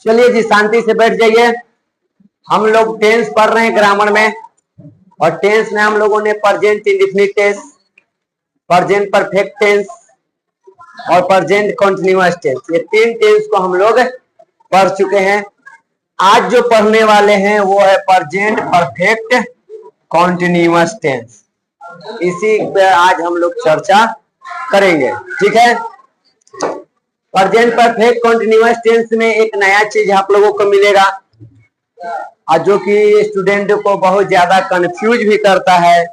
चलिए जी शांति से बैठ जाइए। हम लोग टेंस पढ़ रहे हैं ग्रामर में, और टेंस में हम लोगों ने present indefinite tense, present perfect tense और प्रेजेंट कंटीन्यूअस टेंस, ये तीन टेंस को हम लोग पढ़ चुके हैं। आज जो पढ़ने वाले हैं वो है प्रेजेंट परफेक्ट कंटीन्यूअस टेंस। इसी पे आज हम लोग चर्चा करेंगे, ठीक है। प्रेजेंट परफेक्ट कंटीन्यूअस टेंस में एक नया चीज आप लोगों को मिलेगा, और जो कि स्टूडेंट को बहुत ज्यादा कंफ्यूज भी करता है।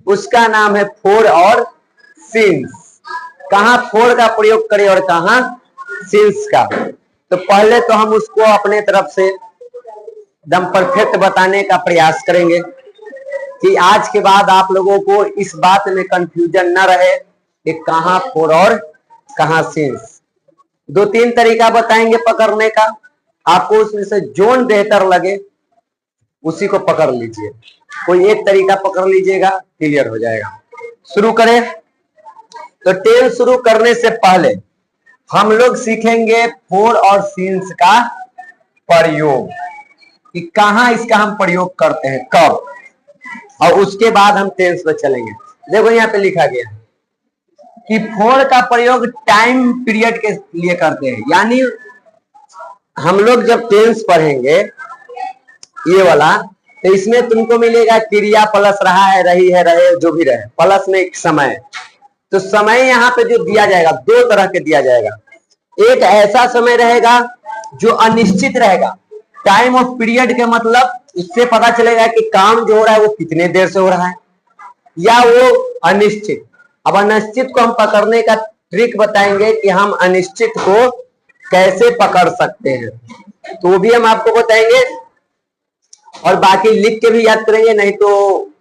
उसका नाम है फोर और सिंस। कहाँ फोर का प्रयोग करें और कहाँ सिंस का। तो पहले तो हम उसको अपने तरफ से एकदम परफेक्ट बताने का प्रयास करेंगे कि आज के बाद आप लोगों को इस बात में कंफ्यूजन न रहे कि कहाँ फोर और कहाँ सिंस। दो तीन तरीका बताएंगे पकड़ने का, आपको उसमें से जोन बेहतर लगे उसी को पकड़ लीजिए। कोई एक तरीका पकड़ लीजिएगा, क्लियर हो जाएगा। शुरू करें। तो टेंस शुरू करने से पहले हम लोग सीखेंगे फोर और सिंस का प्रयोग, कि कहाँ इसका हम प्रयोग करते हैं, कब, और उसके बाद हम टेंस पे चलेंगे। देखो यहाँ पे लिखा गया है कि फोर का प्रयोग टाइम पीरियड के लिए करते हैं। यानी हम लोग जब टेंस पढ़ेंगे ये वाला, तो इसमें तुमको मिलेगा क्रिया प्लस रहा है, रही है, रहे, जो भी रहे, प्लस में एक समय। तो समय यहाँ पे जो दिया जाएगा दो तरह के दिया जाएगा। एक ऐसा समय रहेगा जो अनिश्चित रहेगा, टाइम ऑफ पीरियड के मतलब इससे पता चलेगा कि काम जो हो रहा है वो कितने देर से हो रहा है, या वो अनिश्चित। अब अनिश्चित को हम पकड़ने का ट्रिक बताएंगे कि हम अनिश्चित को कैसे पकड़ सकते हैं, तो वो भी हम आपको बताएंगे। और बाकी लिख के भी याद करेंगे, नहीं तो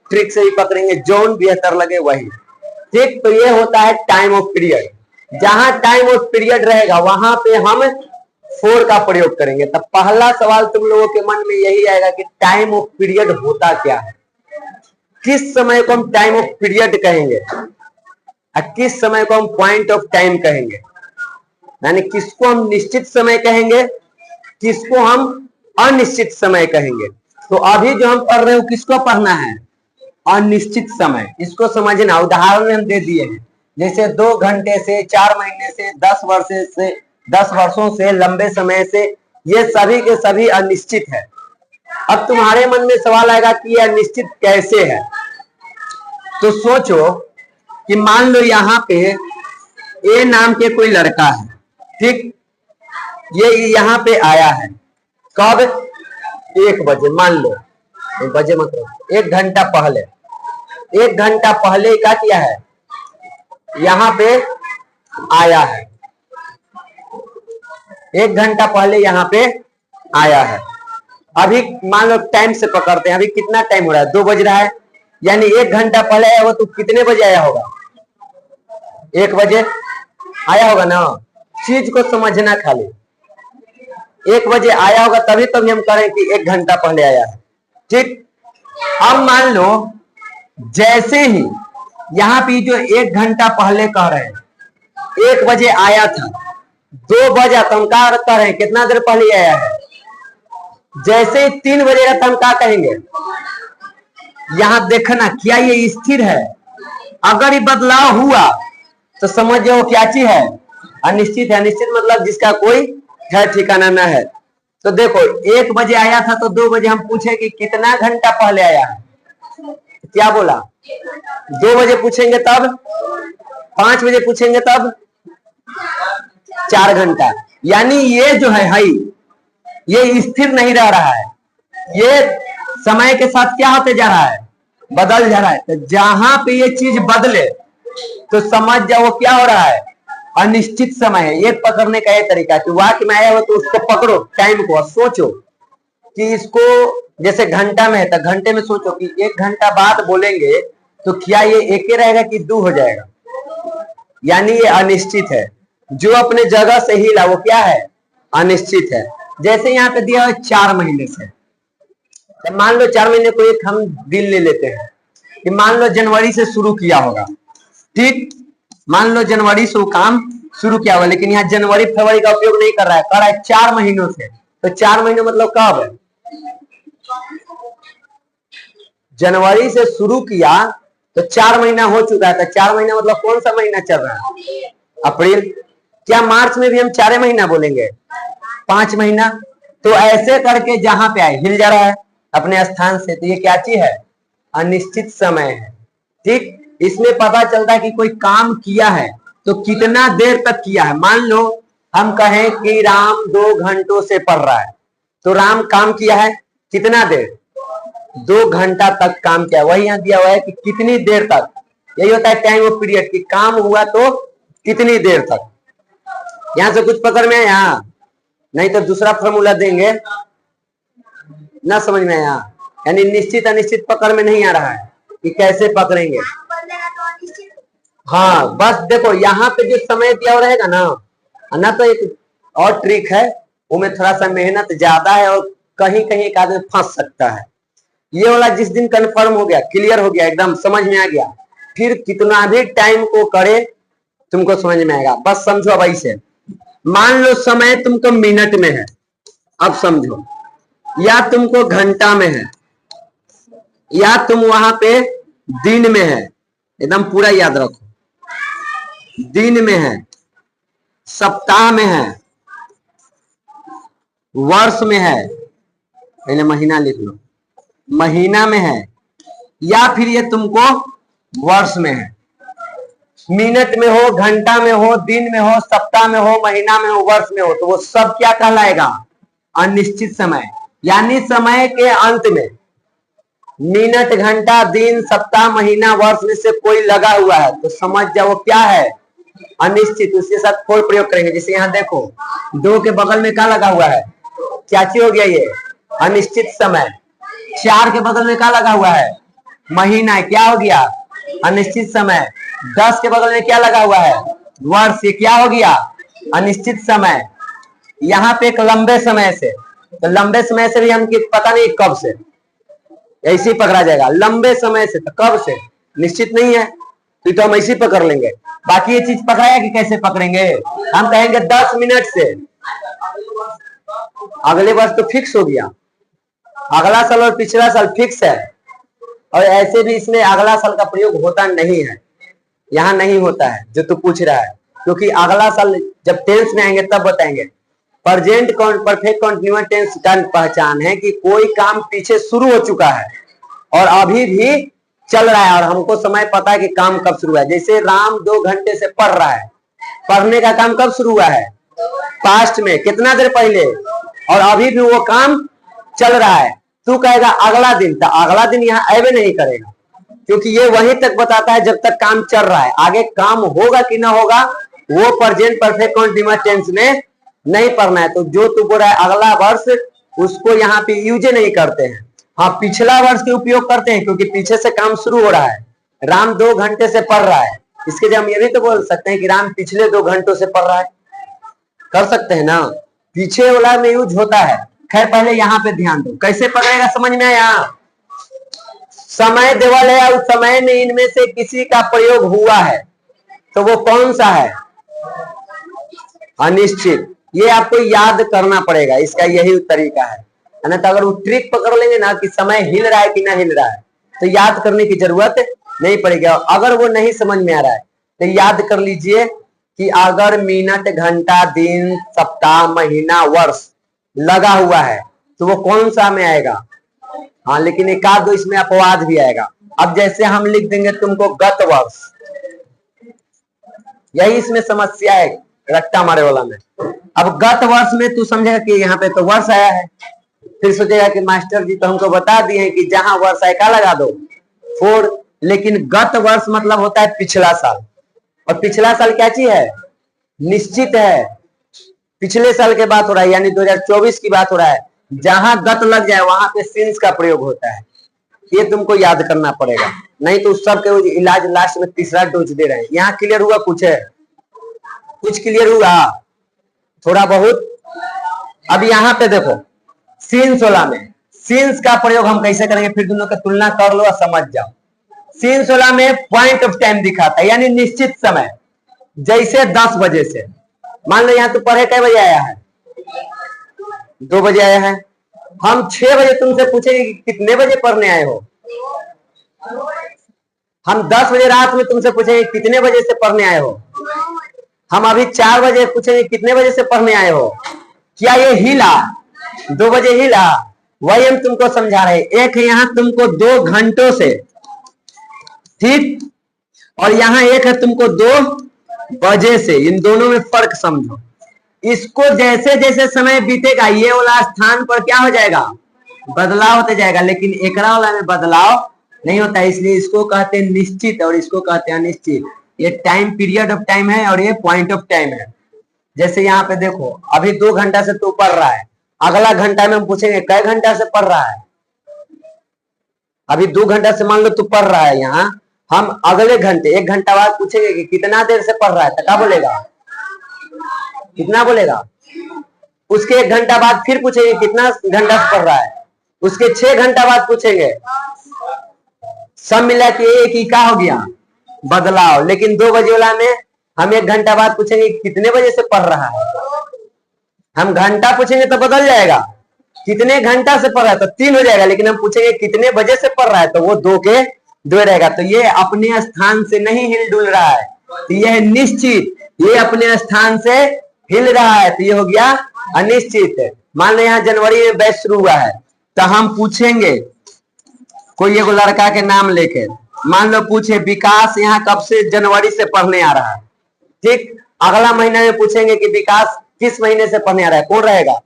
ट्रिक से भी पकड़ेंगे, जोन बेहतर लगे वही, ठीक। तो ये होता है टाइम ऑफ पीरियड। जहां टाइम ऑफ पीरियड रहेगा वहां पे हम फोर का प्रयोग करेंगे। तब पहला सवाल तुम लोगों के मन में यही आएगा कि टाइम ऑफ पीरियड होता क्या है, किस समय को हम टाइम ऑफ पीरियड कहेंगे और किस समय को हम पॉइंट ऑफ टाइम कहेंगे। यानी किसको हम निश्चित समय कहेंगे, किसको हम अनिश्चित समय कहेंगे। तो अभी जो हम पढ़ रहे हैं किसको पढ़ना है, अनिश्चित समय। इसको समझना, उदाहरण हम दे दिए हैं, जैसे 2 घंटे से, 4 महीने से, 10 वर्षों से, लंबे समय से, ये सभी के सभी अनिश्चित है। अब तुम्हारे मन में सवाल आएगा कि ये अनिश्चित कैसे है। तो सोचो कि मान लो यहाँ पे ए नाम के कोई लड़का है, ठीक। ये यहाँ पे आया है कब, 1 बजे, मान लो 1 बजे मतलब 1 घंटा पहले। 1 घंटा पहले क्या किया है, यहाँ पे आया है। 1 घंटा पहले यहाँ पे आया है। अभी मान लो टाइम से पकड़ते हैं, अभी कितना टाइम हो रहा है, 2 बज रहा है। यानी 1 घंटा पहले आया होगा तो कितने बजे आया होगा, 1 बजे आया होगा ना। चीज को समझना, खाली 1 बजे आया होगा तभी तो हम करें कि 1 घंटा पहले आया है, ठीक। अब मान लो जैसे ही यहाँ पे जो 1 घंटा पहले कह रहे हैं, 1 बजे आया था, 2 बजा तो हम क्या कह रहे हैं, कितना देर पहले आया है। जैसे ही 3 बजेगा तो हम क्या कहेंगे, यहाँ देखना क्या ये स्थिर है। अगर ये बदलाव हुआ तो समझ जाओ क्या चीज है, अनिश्चित है। अनिश्चित मतलब जिसका कोई है ठिकाना न है। तो देखो 1 बजे आया था तो 2 बजे हम पूछे कि कितना घंटा पहले आया है, क्या बोला, 2 बजे पूछेंगे तब, 5 बजे पूछेंगे तब 4 घंटा। यानी ये जो है ये स्थिर नहीं रह रहा है, ये समय के साथ क्या होते जा रहा है, बदल जा रहा है। तो जहां पे ये चीज बदले तो समझ जाओ क्या हो रहा है, अनिश्चित समय है। ये पकड़ने का ये तरीका कि वाक्य में आया हो तो उसको पकड़ो, टाइम को सोचो कि इसको जैसे घंटा में है तो घंटे में सोचो कि 1 घंटा बाद बोलेंगे तो क्या ये 1 रहेगा कि 2 हो जाएगा। यानी ये अनिश्चित है। जो अपने जगह से हिला वो क्या है, अनिश्चित है। जैसे यहाँ पे दिया है 4 महीने से, तो मान लो 4 महीने को एक हम दिन ले लेते हैं कि मान लो जनवरी से शुरू किया होगा, ठीक। मान लो जनवरी से वो काम शुरू किया हुआ, लेकिन यहाँ जनवरी फरवरी का उपयोग नहीं कर रहा है, कर रहा है 4 महीनों से। तो 4 महीने मतलब कब है? जनवरी से शुरू किया तो 4 महीना हो चुका है। तो 4 महीना मतलब कौन सा महीना चल रहा है? अप्रैल। क्या मार्च में भी हम 4 महीना बोलेंगे? 5 महीना। तो ऐसे करके जहां पे आए हिल जा रहा है अपने स्थान से, तो ये क्या चीज है? अनिश्चित समय है। ठीक, इसमें पता चलता है कि कोई काम किया है तो कितना देर तक किया है। मान लो हम कहें कि राम 2 घंटों से पढ़ रहा है, तो राम काम किया है कितना देर? 2 घंटा तक काम किया। वही यहाँ दिया हुआ है कि कितनी देर तक, यही होता है टाइम ऑफ पीरियड कि काम हुआ तो कितनी देर तक। यहां से कुछ पकड़ में आया? नहीं तो दूसरा फॉर्मूला देंगे ना, समझ में आया? यानी निश्चित अनिश्चित पकड़ में नहीं आ रहा है कि कैसे पकड़ेंगे। हाँ, बस देखो यहाँ पे जो समय दिया हुआ रहेगा ना तो एक और ट्रिक है, वो में थोड़ा सा मेहनत ज्यादा है और कहीं कहीं एक आदमी फंस सकता है। ये वाला जिस दिन कंफर्म हो गया, क्लियर हो गया, एकदम समझ में आ गया, फिर कितना भी टाइम को करे तुमको समझ में आएगा। बस समझो अब ऐसे, मान लो समय तुमको मिनट में है, अब समझो, या तुमको घंटा में है, या तुम वहां पे दिन में है, एकदम पूरा याद रखो, दिन में है, सप्ताह में है, वर्ष में है, पहले महीना लिख लो, महीना में है, या फिर ये तुमको वर्ष में है। मिनट में हो, घंटा में हो, दिन में हो, सप्ताह में हो, महीना में हो, वर्ष में हो, तो वो सब क्या कहलाएगा? अनिश्चित समय। यानी समय के अंत में मिनट, घंटा, दिन, सप्ताह, महीना, वर्ष में से कोई लगा हुआ है तो समझ जाओ वो क्या है? अनिश्चित। उसके साथ फोर प्रयोग करेंगे। जैसे यहाँ देखो 2 के बगल में क्या लगा हुआ है? क्या चीज हो गया ये? अनिश्चित समय। 4 के बगल में क्या लगा हुआ है? महीना। क्या हो गया? अनिश्चित समय। 10 के बगल में क्या लगा हुआ है? वर्ष। ये क्या हो गया? अनिश्चित समय। यहाँ पे एक लंबे समय से, तो लंबे समय से भी हम पता नहीं कब से, ऐसे ही पकड़ा जाएगा। लंबे समय से तो कब से निश्चित नहीं है, तो हम ऐसे ही पकड़ लेंगे। बाकी ये चीज पकड़ाया कि कैसे पकड़ेंगे? हम कहेंगे 10 मिनट से अगले वर्ष, तो फिक्स हो गया। अगला साल और पिछला साल फिक्स है, और ऐसे भी इसमें अगला साल का प्रयोग होता नहीं है, यहाँ नहीं होता है जो तू पूछ रहा है, क्योंकि अगला साल जब टेंस में आएंगे तब बताएंगे। प्रेजेंट परफेक्ट कंटीन्यूअस टेंस का पहचान है कि कोई काम पीछे शुरू हो चुका है और अभी भी चल रहा है, और हमको समय पता है कि काम कब शुरू हुआ है। जैसे राम 2 घंटे से पढ़ रहा है, पढ़ने का काम कब शुरू हुआ है? पास्ट में, कितना देर पहले, और अभी भी वो काम चल रहा है। तू कहेगा अगला दिन, तो अगला दिन यहाँ आवे नहीं करेगा, क्योंकि ये वहीं तक बताता है जब तक काम चल रहा है। आगे काम होगा कि ना होगा वो प्रेजेंट परफेक्ट कंटीन्यूअस टेंस में नहीं पढ़ना है। तो जो तू बोल रहा है अगला वर्ष, उसको यहाँ पे यूज नहीं करते हैं। हाँ, पिछला वर्ष के उपयोग करते हैं, क्योंकि पीछे से काम शुरू हो रहा है। राम 2 घंटे से पढ़ रहा है, इसके लिए हम ये भी तो बोल सकते हैं कि राम पिछले 2 घंटों से पढ़ रहा है, कर सकते हैं ना, पीछे वाला में यूज होता है। खैर पहले यहाँ पे ध्यान दो, कैसे पकड़ेगा समझ में आया? समय देवल है, उस समय में इनमें से किसी का प्रयोग हुआ है, तो वो कौन सा है? अनिश्चित। ये आपको याद करना पड़ेगा, इसका यही तरीका है। ना तो अगर वो ट्रिक पकड़ लेंगे ना कि समय हिल रहा है कि ना हिल रहा है, तो याद करने की जरूरत नहीं पड़ेगी। अगर वो नहीं समझ में आ रहा है तो याद कर लीजिए कि अगर मिनट, घंटा, दिन, सप्ताह, महीना, वर्ष लगा हुआ है तो वो कौन सा में आएगा? हाँ, लेकिन एक आध दो इसमें अपवाद भी आएगा। अब जैसे हम लिख देंगे तुमको गत वर्ष, यही इसमें समस्या है रट्टा मारे वाला में। अब गत वर्ष में तू समझेगा कि यहाँ पे तो वर्ष आया है, फिर सोचेगा कि मास्टर जी तो हमको बता दिए कि जहां वर्ष आए का लगा दो 4, लेकिन गत वर्ष मतलब होता है पिछला साल, और पिछला साल क्या चीज है? निश्चित है, पिछले साल के बात हो रहा है, यानी 2024 की बात हो रहा है। जहां गत लग जाए वहां पे सिंस का प्रयोग होता है, ये तुमको याद करना पड़ेगा, नहीं तो सब के इलाज लास्ट में तीसरा डोज दे रहे हैं। यहाँ क्लियर हुआ? कुछ क्लियर हुआ? थोड़ा बहुत। अब यहाँ पे देखो सिंस वाला में, सिंस का प्रयोग हम कैसे करेंगे, फिर दोनों की तुलना कर लो और समझ जाओ। सिंस वाला में पॉइंट ऑफ टाइम दिखाता है, यानी निश्चित समय। जैसे 10 बजे से, मान लो यहाँ तो पढ़े कै बजे आया है? 2 बजे आया है। हम 6 बजे तुमसे पूछेंगे कि कितने बजे पढ़ने आए हो। हम 10 बजे रात में तुमसे पूछेंगे कितने बजे से पढ़ने आए हो। हम अभी 4 बजे पूछेंगे कितने बजे से पढ़ने आए हो। क्या ये हिला? 2 बजे हिला। वही हम तुमको समझा रहे हैं। एक है यहाँ तुमको 2 घंटों से, ठीक, और यहाँ एक है तुमको 2 बजे से। इन दोनों में फर्क समझो। इसको जैसे जैसे समय बीतेगा ये वाला स्थान पर क्या हो जाएगा, बदलाव होते जाएगा, लेकिन एकरा वाला में बदलाव नहीं होता है। इसलिए इसको कहते हैं निश्चित और इसको कहते हैं अनिश्चित। ये टाइम पीरियड ऑफ टाइम है और ये पॉइंट ऑफ टाइम है। जैसे यहाँ पे देखो, अभी 2 घंटा से तू पढ़ रहा है, अगला घंटा में हम पूछेंगे कै घंटा से पढ़ रहा है। अभी 2 घंटा से मान लो तू पढ़ रहा है, यहाँ हम अगले घंटे 1 घंटा बाद पूछेंगे कि कितना देर से पढ़ रहा है, तो क्या बोलेगा, कितना बोलेगा। उसके 1 घंटा बाद फिर पूछेंगे कितना घंटा से पढ़ रहा है, उसके 6 घंटा बाद पूछेंगे। सब मिला के एक ही का हो गया, बदलाव। लेकिन 2 बजे वाला में हम 1 घंटा बाद पूछेंगे कितने बजे से पढ़ रहा है। हम घंटा पूछेंगे तो बदल जाएगा, कितने घंटा से पढ़ रहा है तो 3 हो जाएगा, लेकिन हम पूछेंगे कितने बजे से पढ़ रहा है तो वो 2 के 2 रहेगा। तो ये अपने स्थान से नहीं हिल डुल रहा है, तो ये है निश्चित। ये अपने स्थान से हिल रहा है तो ये हो गया अनिश्चित। मान लो यहाँ जनवरी में बैच शुरू हुआ है, तो हम पूछेंगे कोई एगो लड़का के नाम लेके, मान लो पूछे विकास यहाँ कब से जनवरी से पढ़ने आ रहा है, ठीक। अगला महीना में पूछेंगे कि विकास किस महीने से पढ़ने आ रहा है, कौन रहेगा,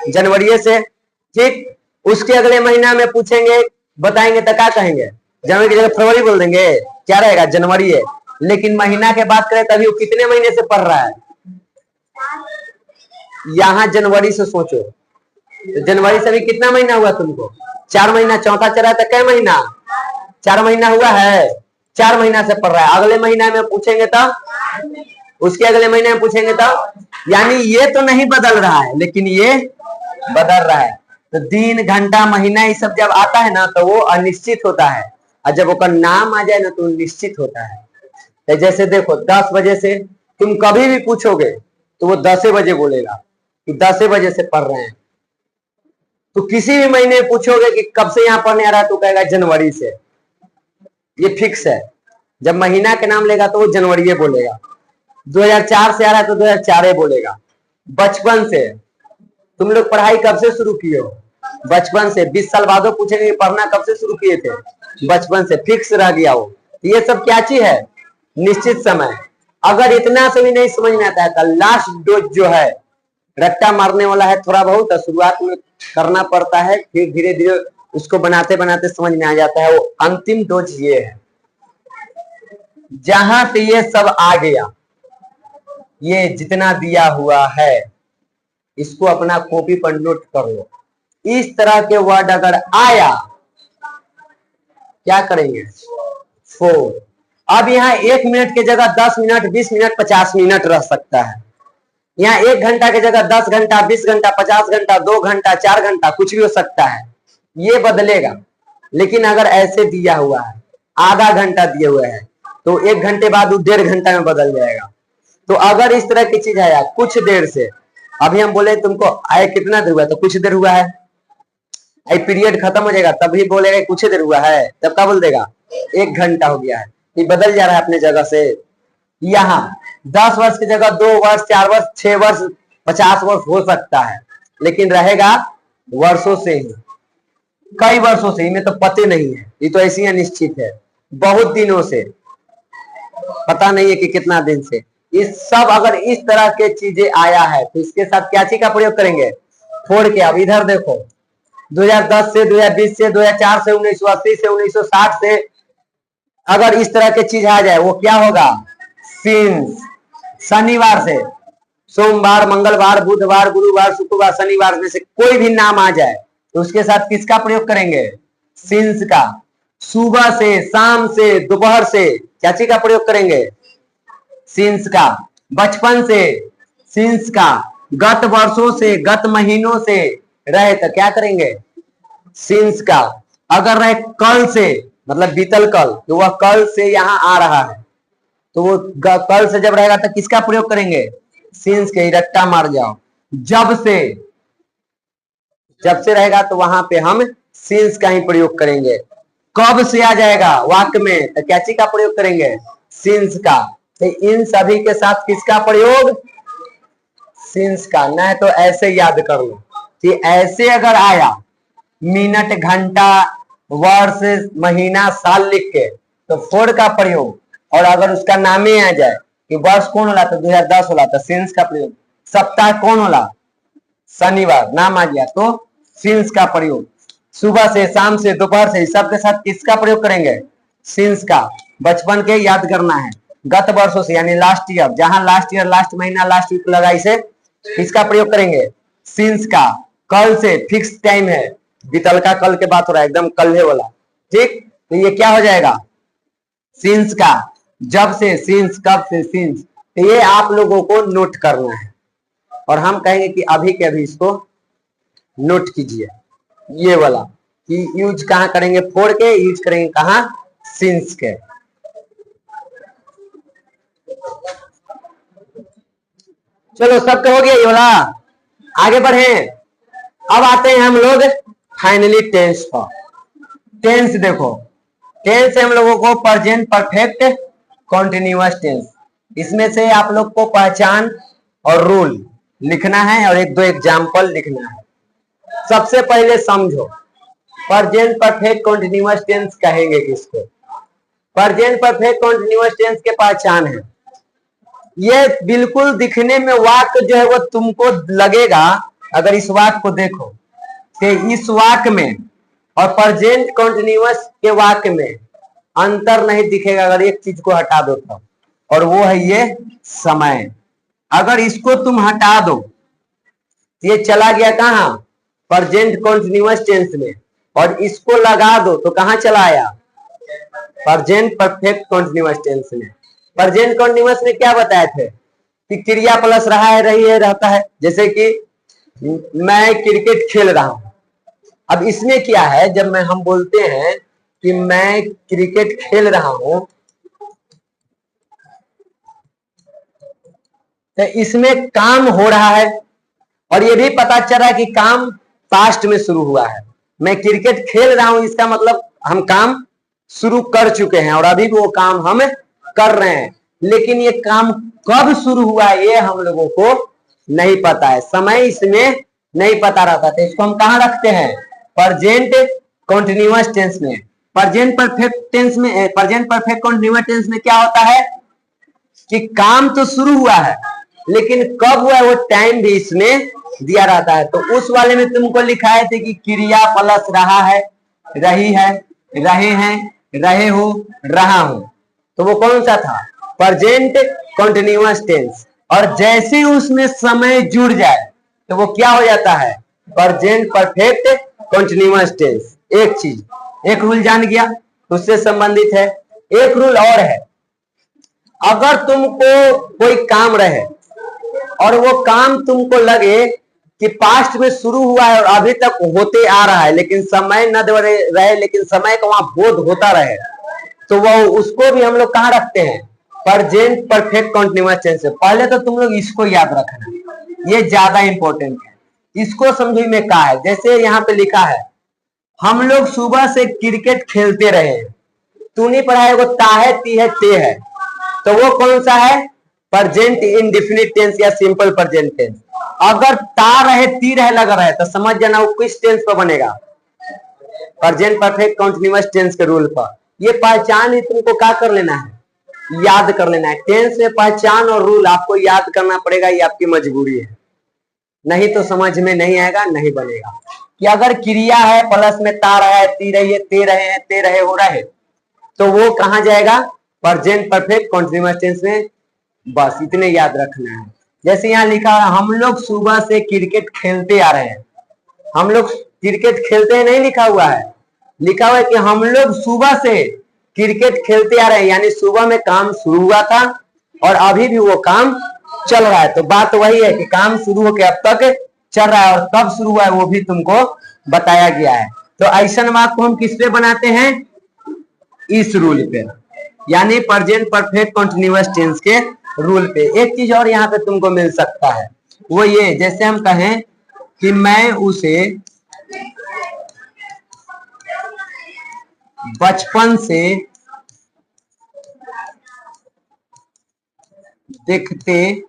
जनवरी से, ठीक। उसके अगले महीना में पूछेंगे, बताएंगे तो क्या कहेंगे, जनवरी की जगह फरवरी बोल देंगे, क्या रहेगा, जनवरी है। लेकिन महीना के बात करें तभी वो कितने महीने से पढ़ रहा है, यहाँ जनवरी से सोचो, तो जनवरी से भी कितना महीना हुआ तुमको, 4 महीना, चौथा चला तो कै महीना, 4 महीना हुआ है, 4 महीना से पढ़ रहा है। अगले महीना में पूछेंगे तो, उसके अगले महीने में पूछेंगे तो, यानी ये तो नहीं बदल रहा है लेकिन ये बदल रहा है। तो दिन, घंटा, महीना ये सब जब आता है ना तो वो अनिश्चित होता है, और जब उसका नाम आ जाए ना तो निश्चित होता है। तो जैसे देखो 10 बजे से तुम कभी भी पूछोगे तो वो 10 बजे बोलेगा कि 10 बजे से पढ़ रहे हैं। तो किसी भी महीने पूछोगे कि कब से यहाँ पढ़ने आ रहा है तो कहेगा जनवरी से, ये फिक्स है। जब महीना के नाम लेगा तो वो जनवरी बोलेगा। 2004 से आ रहा है तो 2004 बोलेगा। बचपन से तुम लोग पढ़ाई कब से शुरू किए हो, बचपन से। 20 साल बाद पूछेंगे पढ़ना कब से शुरू किए थे, बचपन से, फिक्स रह गया वो। ये सब क्या चीज है, निश्चित समय। अगर इतना से भी नहीं समझ में आता है तो लास्ट डोज जो है रट्टा मारने वाला है, थोड़ा बहुत शुरुआत में करना पड़ता है, फिर धीरे धीरे उसको बनाते बनाते समझ में आ जाता है। वो अंतिम डोज ये है, जहां से ये सब आ गया, ये जितना दिया हुआ है इसको अपना कॉपी पर नोट कर लो। इस तरह के वर्ड अगर आया क्या करेंगे, 4। अब यहाँ 1 मिनट की जगह 10 मिनट, 20 मिनट, 50 मिनट रह सकता है। यहाँ 1 घंटा की जगह 10 घंटा, 20 घंटा, 50 घंटा, 2 घंटा, 4 घंटा, कुछ भी हो सकता है, ये बदलेगा। लेकिन अगर ऐसे दिया हुआ है, आधा घंटा दिए हुए है, तो 1 घंटे बाद वो 1.5 घंटा में बदल जाएगा। तो अगर इस तरह की चीज आया कुछ देर से, अभी हम बोले तुमको आए कितना देर हुआ, तो कुछ देर हुआ है, पीरियड खत्म हो जाएगा तभी बोलेगा कुछ देर हुआ है, तब क्या बोल देगा, 1 घंटा हो गया है। ये बदल जा रहा है अपने जगह से। यहाँ 10 वर्ष की जगह 2 वर्ष, 4 वर्ष, 6 वर्ष, 50 वर्ष हो सकता है, लेकिन रहेगा वर्षों से ही, कई वर्षों से। इन्हें तो पते नहीं है, ये तो ऐसी अनिश्चित है, बहुत दिनों से, पता नहीं है कि कितना दिन से। इस सब अगर इस तरह के चीजें आया है तो इसके साथ क्या चीज का प्रयोग करेंगे, फोड़ के। अब इधर देखो 2010 से, 2020 से, 2004 से, 1980 से, 1960 से अगर इस तरह के चीज आ जाए वो क्या होगा, सिंस। शनिवार से, सोमवार, मंगलवार, बुधवार, गुरुवार, शुक्रवार, शनिवार में से कोई भी नाम आ जाए तो उसके साथ किसका प्रयोग करेंगे, सिंस का। सुबह से, शाम से, दोपहर से क्या चीज का प्रयोग करेंगे, सिंस का। बचपन से, सिंस का। गत वर्षों से, गत महीनों से रहे तो क्या करेंगे, सिंस का। अगर रहे कल से, मतलब बीतल कल, तो वह कल से यहाँ आ रहा है तो वो कल से जब रहेगा तो किसका प्रयोग करेंगे, सिंस के। रट्टा मार जाओ। जब से, जब से रहेगा तो वहां पे हम सिंस का ही प्रयोग करेंगे। कब से आ जाएगा वाक्य में तो क्या चीज का प्रयोग करेंगे? सिंस का। तो इन सभी के साथ किसका प्रयोग? सिंस का। न तो ऐसे याद कर लो कि ऐसे अगर आया मिनट, घंटा, वर्ष, महीना, साल लिख के तो फोर का प्रयोग, और अगर उसका नाम ही आ जाए कि वर्ष कौन होला तो 2010 होला तो सिंस का प्रयोग। सप्ताह कौन होला? शनिवार, नाम आ गया तो सिंस का प्रयोग। सुबह से, शाम से, दोपहर से, सबके साथ किसका प्रयोग करेंगे? सिंस का। बचपन के याद करना है। गत वर्षों से यानी लास्ट ईयर, जहां लास्ट ईयर, लास्ट महीना, लास्ट वीक लगा, इसे किसका प्रयोग करेंगे? सिंस का। कल से फिक्स टाइम है, बीतल का कल के बात हो रहा है, एकदम कल वाला, ठीक। तो ये क्या हो जाएगा? सिंस का। जब से सिंस, कब से सिंस। तो ये आप लोगों को नोट करना है और हम कहेंगे कि अभी के अभी इसको नोट कीजिए। ये वाला कि यूज कहां करेंगे? फोर के। यूज करेंगे कहां? सिंस के। चलो सबका हो गया ये वाला। आगे बढ़े। अब आते हैं हम लोग फाइनली टेंस पर। टेंस देखो, टेंस हम लोगों को प्रेजेंट परफेक्ट कॉन्टिन्यूअस टेंस, इसमें से आप लोग को पहचान और रूल लिखना है और एक दो एग्जाम्पल लिखना है। सबसे पहले समझो, प्रेजेंट परफेक्ट कॉन्टिन्यूअस टेंस कहेंगे किसको? प्रेजेंट परफेक्ट कॉन्टिन्यूअस टेंस के पहचान है, ये बिल्कुल दिखने में वाक्य जो है वो तुमको लगेगा, अगर इस वाक्य को देखो कि इस वाक्य में और प्रेजेंट कॉन्टिन्यूअस के वाक्य में अंतर नहीं दिखेगा अगर एक चीज को हटा दो तो, और वो है ये समय। अगर इसको तुम हटा दो, ये चला गया कहां? प्रेजेंट कॉन्टिन्यूअस टेंस में, और इसको लगा दो तो कहां चला आया? प्रेजेंट परफेक्ट कॉन्टिन्यूअस टेंस में। प्रेजेंट कॉन्टिन्यूअस में क्या बताए थे कि क्रिया प्लस रहा है, रही है, रहता है। जैसे कि मैं क्रिकेट खेल रहा हूं। अब इसमें क्या है, जब हम बोलते हैं कि मैं क्रिकेट खेल रहा हूं तो इसमें काम हो रहा है और ये भी पता चल रहा है कि काम पास्ट में शुरू हुआ है। मैं क्रिकेट खेल रहा हूं, इसका मतलब हम काम शुरू कर चुके हैं और अभी भी वो काम हम कर रहे हैं, लेकिन ये काम कब शुरू हुआ है ये हम लोगों को नहीं पता है। समय इसमें नहीं पता रहता, तो इसको हम कहां रखते हैं? प्रेजेंट कॉन्टिन्यूअस टेंस में। प्रेजेंट परफेक्ट टेंस में, प्रेजेंट परफेक्ट कॉन्टिन्यूअस टेंस में क्या होता है कि काम तो शुरू हुआ है लेकिन कब हुआ है वो टाइम भी इसमें दिया रहता है। तो उस वाले में तुमको लिखाए थे कि क्रिया प्लस रहा है, रही है, रहे हैं, रहे हो, रहा हूं, तो वो कौन सा था? Present continuous tense. और जैसे ही उसमें समय जुड़ जाए तो वो क्या हो जाता है? Present perfect continuous tense. एक चीज, एक रूल जान गया, उससे संबंधित है। एक रूल और है, अगर तुमको कोई काम रहे और वो काम तुमको लगे कि पास्ट में शुरू हुआ है और अभी तक होते आ रहा है, लेकिन समय न रहे, लेकिन समय का वहां बोध होता रहे, तो वो उसको भी हम लोग कहां रखते हैं? Present perfect continuous tense. पहले तो तुम लोग इसको याद रखना, ये ज्यादा इंपॉर्टेंट है। इसको समझी में क्या है, जैसे यहाँ पे लिखा है हम लोग सुबह से क्रिकेट खेलते रहे। तू नहीं पढ़ा है, वो ता है, ती है, ते है, तो वो कौन सा है? प्रेजेंट इंडेफिनिट टेंस या सिंपल प्रेजेंट टेंस। अगर ता रहे, ती रहे, लगा रहे तो समझ जाना वो किस टेंस पर बनेगा? प्रेजेंट परफेक्ट कॉन्टिन्यूअस टेंस के रूल पर। ये पहचान ही तुमको क्या कर लेना है? याद कर लेना है। टेंस में पहचान और रूल आपको याद करना पड़ेगा, ये आपकी मजबूरी है, नहीं तो समझ में नहीं आएगा, नहीं बनेगा। कि अगर क्रिया है प्लस में ता रहा है, ती रही है, ते रहे हैं, ते रहे, हो रहे, तो वो कहां जाएगा? प्रेजेंट परफेक्ट कॉन्टिन्यूअस टेंस में। बस इतने याद रखना है। जैसे यहाँ लिखा है हम लोग सुबह से क्रिकेट खेलते आ रहे हैं। हम लोग क्रिकेट खेलते हैं नहीं लिखा हुआ है, लिखा हुआ है कि हम लोग सुबह से क्रिकेट खेलते आ रहे हैं, यानी सुबह में काम शुरू हुआ था और अभी भी वो काम चल रहा है। तो बात वही है कि काम शुरू होकर अब तक चल रहा है और कब शुरू हुआ है वो भी तुमको बताया गया है। तो ऐसा वाक्य को हम किस पे बनाते हैं? इस रूल पे, यानी प्रेजेंट परफेक्ट कॉन्टिन्यूअस टेंस के रूल पे। एक चीज और यहाँ पे तुमको मिल सकता है, वो ये, जैसे हम कहें कि मैं उसे बचपन से देखते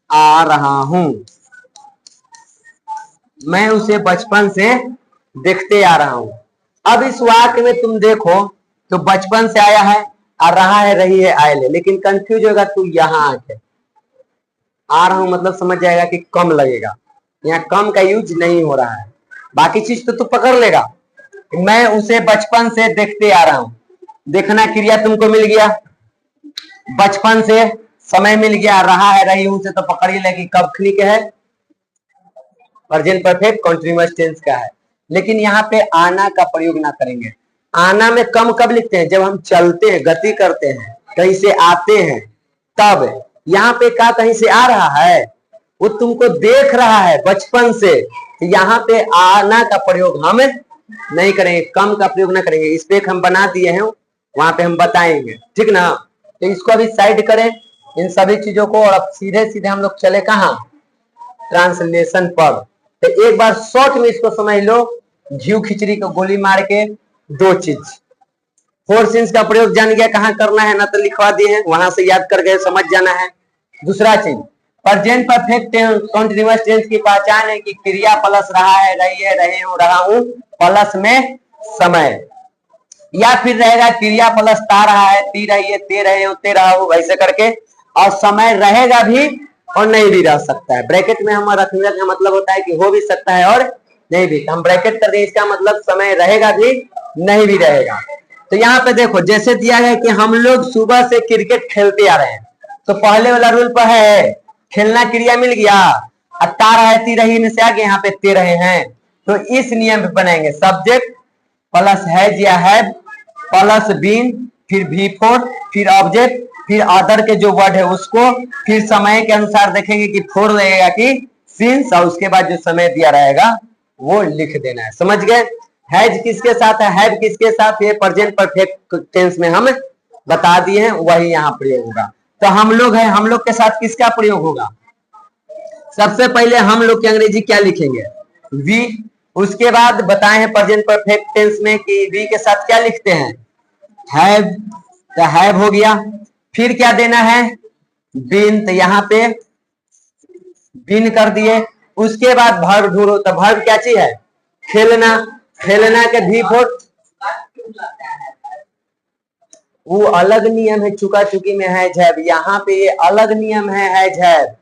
आ रहा हूं। मैं उसे बचपन से देखते आ रहा हूं। अब इस वाक्य में तुम देखो तो बचपन से आया है, आ रहा है, रही है, आयल है, लेकिन कंफ्यूज होगा तू यहां आके। आ रहा हूं मतलब समझ जाएगा कि कम लगेगा, यहाँ कम का यूज नहीं हो रहा है। बाकी चीज तो तू पकड़ लेगा। मैं उसे बचपन से देखते आ रहा हूं, देखना क्रिया तुमको मिल गया, बचपन से समय मिल गया, रहा है, रही हूं से तो पकड़ ही लेगी कब खनी के है, प्रेजेंट परफेक्ट कॉन्टिन्यूअस टेंस का है। लेकिन यहाँ पे आना का प्रयोग ना करेंगे। आना में कम कब लिखते हैं, जब हम चलते हैं, गति करते हैं, कहीं से आते हैं तब। यहाँ पे क्या कहीं से आ रहा है, वो तुमको देख रहा है बचपन से, तो यहाँ पे आना का प्रयोग हम नहीं करेंगे, कम का प्रयोग ना करेंगे। इस पे हम बना दिए हैं, वहां पे हम बताएंगे, ठीक ना। तो इसको अभी साइड करें इन सभी चीजों को, और अब सीधे सीधे हम लोग चले कहाँ, ट्रांसलेशन पर। तो एक बार शॉर्ट में इसको समझ लो, घी खिचड़ी को गोली मार के दो चीज। फोर सीन्स का प्रयोग जान गया कहाँ करना है, ना तो लिखवा दिए हैं, वहां से याद कर गए, समझ जाना है। दूसरा चीज, प्रेजेंट परफेक्ट कॉन्टिन्यूअस टेंस की पहचान है कि क्रिया प्लस रहा है, रही है, रहे हूं, रहा हूं प्लस में समय, या फिर रहेगा क्रिया प्लस ता रहा है, ती रही है, ते रहे हो, ते रहा हूं, वैसे करके, और समय रहेगा भी और नहीं भी रह सकता है। ब्रैकेट में हम रखने का मतलब होता है कि हो भी सकता है और नहीं भी, हम ब्रैकेट कर दें, इसका मतलब समय रहेगा भी नहीं भी रहेगा। तो यहाँ पे देखो जैसे दिया है कि हम लोग सुबह से क्रिकेट खेलते आ रहे हैं, तो पहले वाला रूल पर है खेलना क्रिया मिल गया, ता रहे, ती रही में से आगे यहाँ पे ते रहे हैं, तो इस नियम पे बनाएंगे, सब्जेक्ट प्लस हैज या हैव प्लस बीन, फिर V4, फिर ऑब्जेक्ट, फिर अदर के जो वर्ड है उसको, फिर समय के अनुसार देखेंगे कि फोर लगेगा कि सिंस, और उसके बाद जो समय दिया रहेगा वो लिख देना है। समझ गए। हैज किसके साथ है, हैव किसके साथ, ये प्रेजेंट परफेक्ट टेंस में हम बता दिए हैं, वही यहाँ प्रयोग होगा। तो हम लोग है, हम लोग के साथ किसका प्रयोग होगा, सबसे पहले हम लोग की अंग्रेजी क्या लिखेंगे, वी। उसके बाद बताए हैं प्रेजेंट परफेक्ट टेंस में कि वी के साथ क्या लिखते हैं, हैव, तो हैव हो गया। फिर क्या देना है, बीन, तो यहाँ पे बीन कर दिए। उसके बाद वर्ब ढूंढो, तो वर्ब क्या चीज है, खेलना, खेलना के V4, वो अलग नियम है, चुका चुकी में है जैब, यहाँ पे ये अलग नियम है जैब।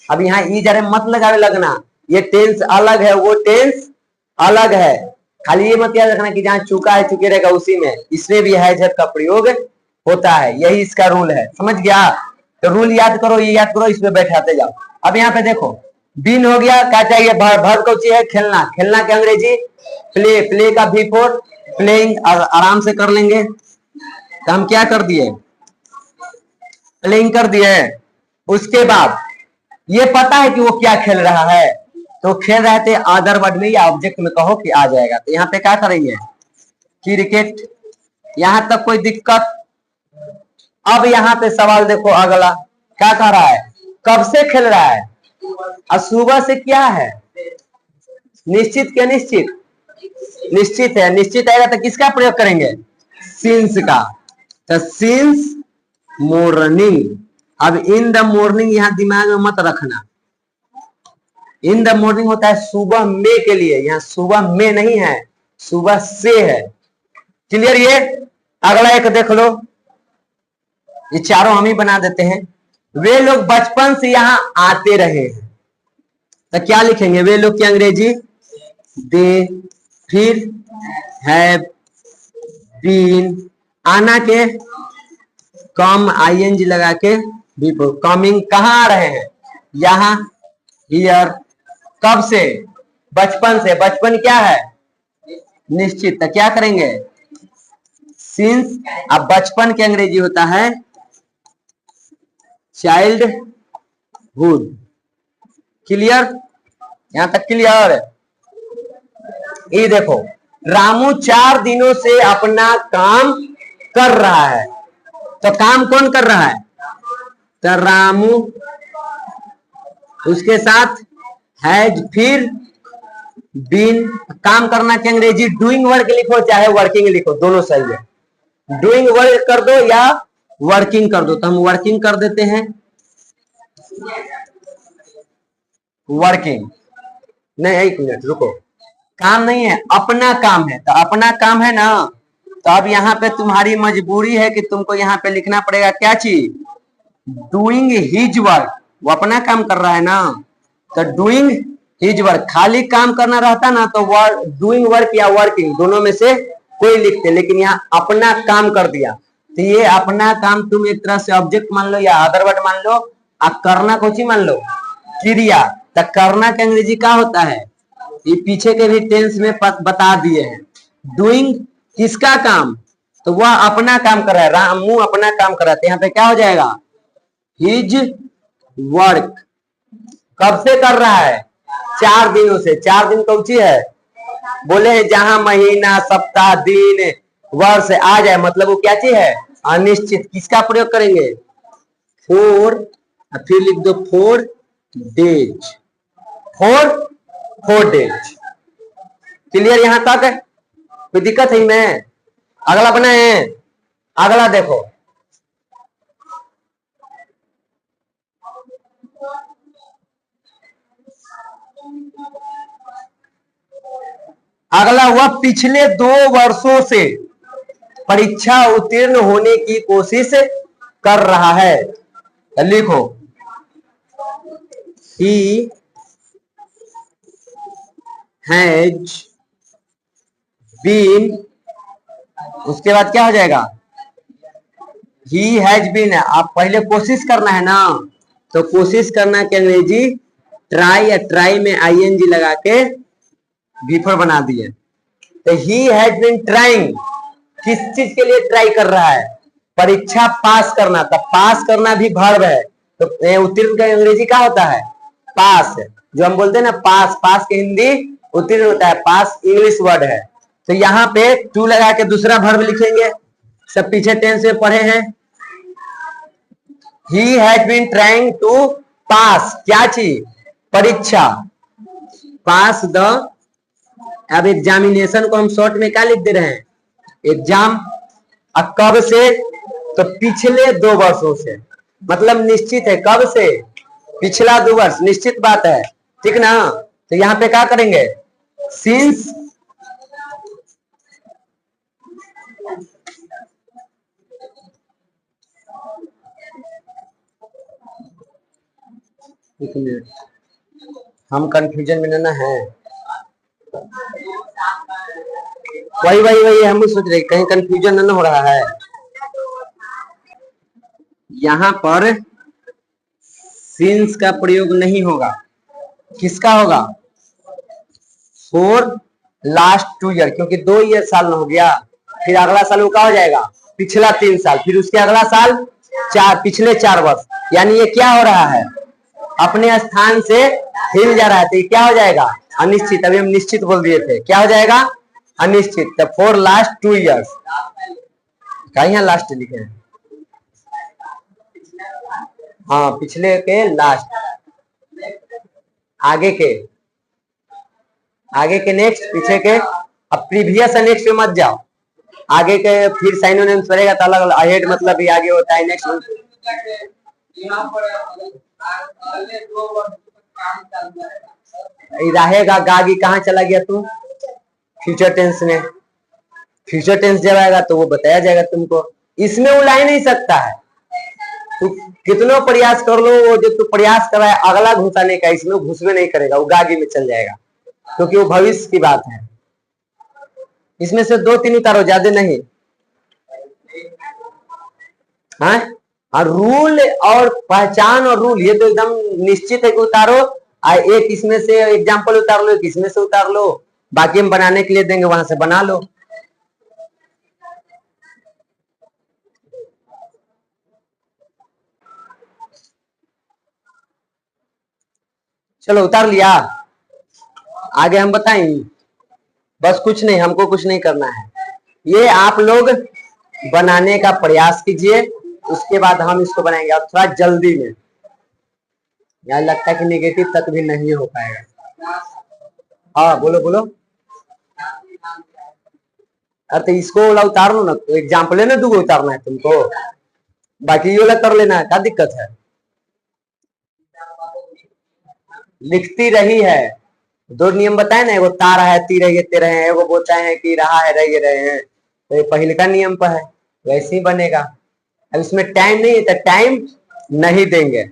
अब यहाँ ई जरे मत लगावे लगना, ये टेंस अलग है, वो टेंस अलग है। खाली ये मत याद रखना कि जहाँ चुका है चुके रहेगा उसी में, इसमें भी है जैब का प्रयोग होता है, यही इसका रूल है। समझ गया। तो रूल याद करो, ये याद करो, इसमें बैठाते जाओ। अब यहाँ पे देखो बीन हो गया, क्या चाहिए, वर्ब कौन सी है, खेलना, खेलना के अंग्रेजी प्ले, प्ले का V4 प्लेइंग, आराम से कर लेंगे। तो हम क्या कर दिए, प्लेइंग कर दिए। उसके बाद ये पता है कि वो क्या खेल रहा है, तो खेल रहे थे अदर वर्ड में या ऑब्जेक्ट में कहो कि आ जाएगा। तो यहाँ पे क्या करेंगे, क्रिकेट, यहां तक कोई दिक्कत। अब यहाँ पे सवाल देखो अगला क्या कह रहा है, कब से खेल रहा है, और सुबह से क्या है, निश्चित क्या निश्चित, निश्चित है, निश्चित आएगा तो किसका प्रयोग करेंगे, सिंस का, तो सिंस मॉर्निंग। अब इन द मॉर्निंग यहाँ दिमाग में मत रखना, इन द मॉर्निंग होता है सुबह में के लिए, यहाँ सुबह में नहीं है, सुबह से है। क्लियर। ये अगला एक देख लो, ये चारों हम ही बना देते हैं। वे लोग बचपन से यहाँ आते रहे हैं, तो क्या लिखेंगे, वे लोग की अंग्रेजी दे, फिर हैव बीन, आना के कम ING लगा के बिफोर, कमिंग, कहाँ आ रहे हैं, यहाँ, हियर, कब से, बचपन से, बचपन क्या है, निश्चित, तो क्या करेंगे, सिंस। अब बचपन के अंग्रेजी होता है चाइल्डहुड। क्लियर, यहां तक क्लियर। ये देखो रामू 4 दिनों से अपना काम कर रहा है, तो काम कौन कर रहा है, तो रामू, उसके साथ हैज, फिर बीन, काम करना के अंग्रेजी डूइंग वर्क लिखो चाहे वर्किंग लिखो, दोनों सही है। डूइंग वर्क कर दो या वर्किंग कर दो, तो हम वर्किंग कर देते हैं, वर्किंग। नहीं, एक मिनट रुको, काम नहीं है, अपना काम है, तो अपना काम है ना, तो अब यहाँ पे तुम्हारी मजबूरी है कि तुमको यहाँ पे लिखना पड़ेगा क्या चीज, डूइंग हिज वर्क। वो अपना काम कर रहा है ना, तो डूइंग हिज वर्क। खाली काम करना रहता ना तो डूइंग वर्क या वर्किंग दोनों में से कोई लिखते, लेकिन यहाँ अपना काम कर दिया, तो ये अपना काम तुम एक तरह से ऑब्जेक्ट मान लो या अदर वर्ड मान लो, आप करना कुछ ही मान लो, क्रिया। तो करना के अंग्रेजी क्या होता है, ये पीछे के भी टेंस में बता दिए हैं। डूइंग किसका काम, तो वह अपना काम कर रहा है, रामू अपना काम कर रहा है, यहाँ पे क्या हो जाएगा, हिज वर्क। कब से कर रहा है, 4 दिनों से। 4 दिन कौन सी है, बोले हैं जहां महीना, सप्ताह, दिन, वर्ष आ जाए, मतलब वो क्या चीज है, अनिश्चित। किसका प्रयोग करेंगे, फोर, फिर लिख दो 4 डेज, 4 डेज। क्लियर यहां तक है, कोई दिक्कत है में। अगला बना है, अगला देखो, अगला हुआ पिछले 2 वर्षों से परीक्षा उत्तीर्ण होने की कोशिश कर रहा है। लिखो ही हैज बीन, उसके बाद क्या हो जाएगा, ही हैज बीन है। आप पहले कोशिश करना है ना, तो कोशिश करना के अंग्रेजी ट्राई, या ट्राई में आईएनजी लगा के बिफोर बना दिए। तो ही हैज बीन ट्राइंग, किस चीज के लिए ट्राई कर रहा है, परीक्षा पास करना। तो पास करना भी वर्ब है, तो उत्तीर्ण का अंग्रेजी क्या होता है, पास। जो हम बोलते हैं ना पास, पास के हिंदी उत्तीर्ण होता है, पास इंग्लिश वर्ड है। तो यहाँ पे टू लगा के दूसरा वर्ब लिखेंगे, सब पीछे टेंस में पढ़े हैं। He has been trying to pass, क्या चीज, परीक्षा, पास द। अब एग्जामिनेशन को हम शॉर्ट में क्या लिख दे रहे हैं, एग्जाम। अब कब से, तो पिछले 2 वर्षों से, मतलब निश्चित है, कब से, पिछला 2 वर्ष, निश्चित बात है, ठीक ना। तो यहाँ पे क्या करेंगे, सिंस, एक मिनट, हम कंफ्यूजन में ना है, वही वही वही हम भी सोच रहे कहीं कंफ्यूजन न हो रहा है। यहाँ पर सिंस का प्रयोग नहीं होगा, किसका होगा, फॉर लास्ट 2 ईयर, क्योंकि 2 ईयर साल न हो गया, फिर अगला साल वो क्या हो जाएगा, पिछला 3 साल, फिर उसके अगला साल 4, पिछले 4 वर्ष। यानी ये क्या हो रहा है, अपने स्थान से हिल जा रहा है, तो ये क्या हो जाएगा, अनिश्चित। अभी हम निश्चित बोल दिए थे, क्या हो जाएगा, अनिश्चित। तो फॉर लास्ट 2 ईयर्स, कहीं लास्ट लिखे हैं, हाँ पिछले के लास्ट, आगे के नेक्स्ट, पीछे के। अब प्रीवियस नेक्स्ट में मत जाओ, आगे के फिर साइनोनिम्स पड़ेगा तो अलग अलग, अहेड मतलब भी आगे होता है, नेक्स्ट रहेगा। गागी कहाँ चला गया तू, फ्यूचर टेंस में, फ्यूचर टेंस जब आएगा तो वो बताया जाएगा तुमको, इसमें वो ला ही नहीं सकता है। तू कितना प्रयास कर लो, वो जो तू प्रयास कर रहा है अगला घुसाने का, इसमें घुसवे नहीं करेगा, वो गागी में चल जाएगा, क्योंकि वो भविष्य की बात है। इसमें से 2-3 उतारो, ज्यादा नहीं। हाँ, रूल और पहचान और रूल ये तो एकदम निश्चित है कि उतारो। एक इसमें से एग्जाम्पल उतार लो, एक इसमें से उतार लो, बाकी हम बनाने के लिए देंगे, वहां से बना लो। चलो उतार लिया, आगे हम बताएं, बस कुछ नहीं, हमको कुछ नहीं करना है, ये आप लोग बनाने का प्रयास कीजिए, उसके बाद हम इसको बनाएंगे। और थोड़ा जल्दी में, यार लगता है कि नेगेटिव तक भी नहीं हो पाएगा। हाँ बोलो बोलो। अरे तो इसको वाला उतार लो ना, एग्जाम्पल है ना, दूगो उतारना है तुमको, बाकी ये वाला कर लेना है, क्या दिक्कत है। लिखती रही है, दो नियम बताए ना, एगो ता रहा है ती रही है ते रहे हैं, एगो बोलता है कि रहा है रह रहे हैं, तो ये पहले का नियम पर है, वैसे ही बनेगा। अब इसमें टाइम नहीं है तो टाइम नहीं देंगे।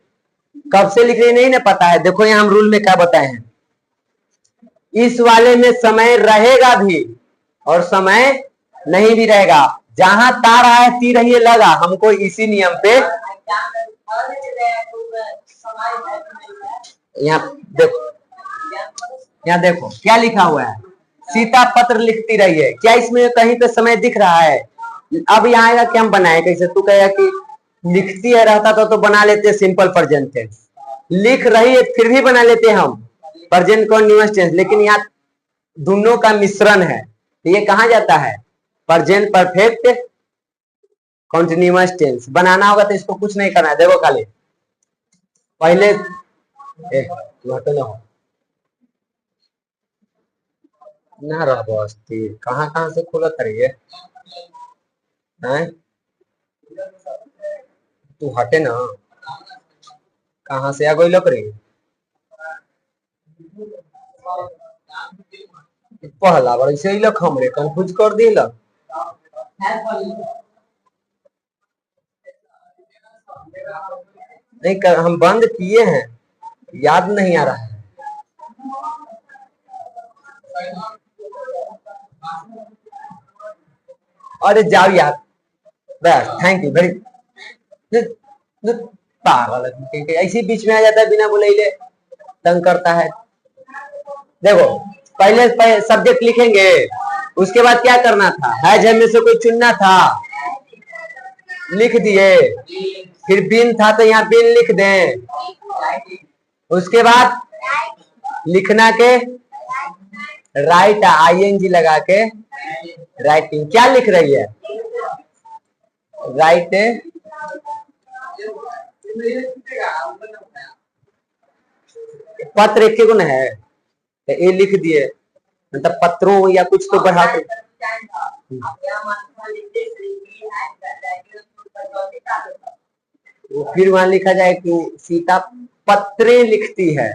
कब से लिख रही नहीं ना पता है, देखो यहाँ हम रूल में क्या बताए हैं, इस वाले में समय रहेगा भी और समय नहीं भी रहेगा। जहां ता रहा है ती रही है लगा, हमको इसी नियम पे, यहाँ देखो, यहाँ देखो क्या लिखा हुआ है, सीता पत्र लिखती रही है, क्या इसमें कहीं पे समय दिख रहा है। अब यहाँ आएगा कि हम बनाए कैसे, तू कहेगा कि लिखती है रहता तो बना लेते सिंपल प्रेजेंट टेंस, लिख रही है फिर भी बना लेते हम प्रेजेंट कंटीन्यूअस टेंस, लेकिन यहाँ दोनों का मिश्रण है, तो ये कहा जाता है प्रेजेंट परफेक्ट कंटीन्यूअस टेंस। बनाना होगा तो इसको कुछ नहीं करना है, देखो खाली पहले ना रह बस्ती कहाँ कहाँ से खुला करिए, तू हटे ना, कहाँ से आ गई लग रही पहला बार ऐसे ही लख हमरे कंफ्यूज कर दी लग। नहीं कर, हम बंद किए हैं, याद नहीं आ रहा है। अरे जाओ यार, बस थैंक यू वेरी, पागल ऐसी बीच में आ जाता है बिना बोले ले, तंग करता है। देखो पहले सब्जेक्ट लिखेंगे, उसके बाद क्या करना था, है में से कोई चुनना था, लिख दिए, फिर बिन था तो यहाँ बिन लिख दें, उसके बाद लिखना के राइट आईएनजी लगा के राइटिंग, क्या लिख रही है राइट, पत्र एक गुण है तो ये लिख दिए, मतलब पत्रों या कुछ तो बढ़ा के, फिर वहां लिखा जाए कि सीता पत्रे लिखती है,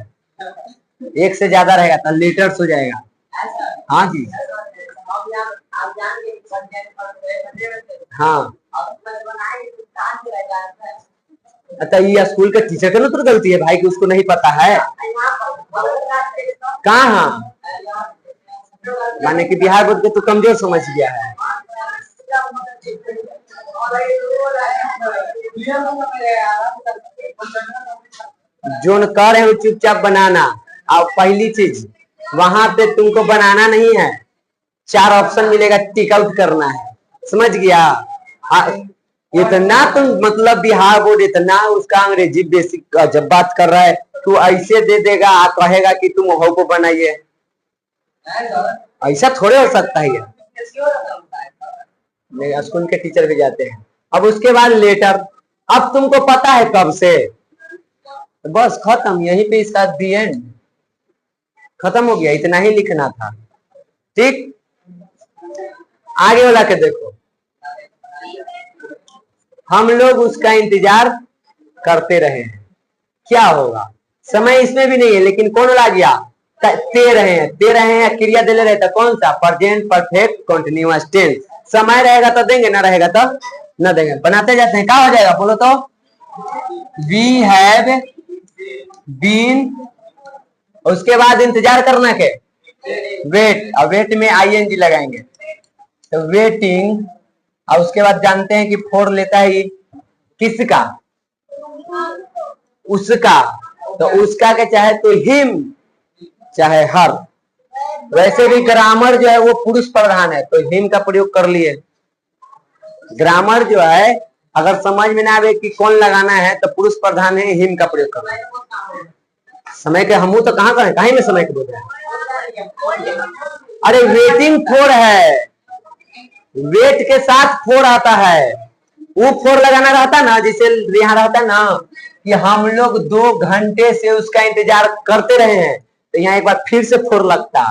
एक से ज्यादा रहेगा तो लेटर्स हो जाएगा। हाँ जी हाँ, अच्छा ये स्कूल के टीचर का ना तो गलती है भाई कि उसको नहीं पता है, कहाँ माने कि बिहार बोर्ड को तो कमजोर समझ गया है। जोन कर है वो चुपचाप बनाना, और पहली चीज वहां पे तुमको बनाना नहीं है, 4 ऑप्शन मिलेगा, टिक आउट करना है, समझ गया। इतना तुम मतलब बिहार बोर्ड इतना उसका अंग्रेजी बेसिक जब बात कर रहा है तू ऐसे दे देगा, कहेगा कि तुम हो को बनाइए, ऐसा थोड़े हो सकता है। मेरे स्कूल के टीचर भी जाते हैं। अब उसके बाद लेटर, अब तुमको पता है कब से, बस खत्म, यहीं पे इसका दी एंड खत्म हो गया, इतना ही लिखना था। ठीक, आगे वाला के देखो, हम लोग उसका इंतजार करते रहे हैं, क्या होगा, समय इसमें भी नहीं है, लेकिन कौन ला गया, ते रहे हैं क्रिया दे रहे, कौन सा, प्रेजेंट परफेक्ट कंटीन्यूअस टेंस। समय रहेगा तो देंगे, ना रहेगा तो ना देंगे, बनाते जाते हैं, क्या हो जाएगा बोलो तो, वी हैव बीन, उसके बाद इंतजार करना के वेट, और वेट में आईएनजी लगाएंगे तो वेटिंग, और उसके बाद जानते हैं कि फोर लेता है ये किसका, उसका, तो उसका के चाहे तो हिम चाहे हर, वैसे भी ग्रामर जो है वो पुरुष प्रधान है तो हिम का प्रयोग कर लिए। ग्रामर जो है अगर समझ में ना आवे कि कौन लगाना है तो पुरुष प्रधान है, हिम का प्रयोग करना है। समय के हमू तो कहाँ करें, कहीं में समय के बोल रहे हैं, अरे वेटिंग फोर है, वेट के साथ फोर आता है, वो फोर लगाना रहता ना, जिसे यहाँ रहता ना कि हम लोग 2 घंटे से उसका इंतजार करते रहे हैं, तो यहाँ एक बार फिर से 4 लगता,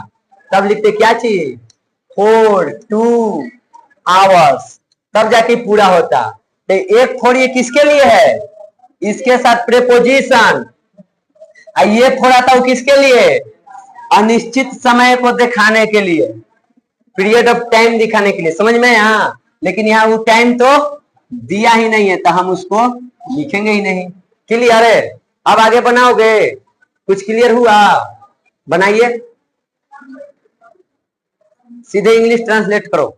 तब लिखते क्या चाहिए 4 तब जाके पूरा होता। तो एक 4 ये किसके लिए है, इसके साथ प्रेपोजिशन। ये 4 आता वो किसके लिए, अनिश्चित समय को दिखाने के लिए, पीरियड ऑफ टाइम दिखाने के लिए, समझ में यहाँ। लेकिन यहाँ वो टाइम तो दिया ही नहीं है, तो हम उसको लिखेंगे ही नहीं। क्लियर है। अब आगे बनाओगे, कुछ क्लियर हुआ, बनाइए, सीधे इंग्लिश ट्रांसलेट करो।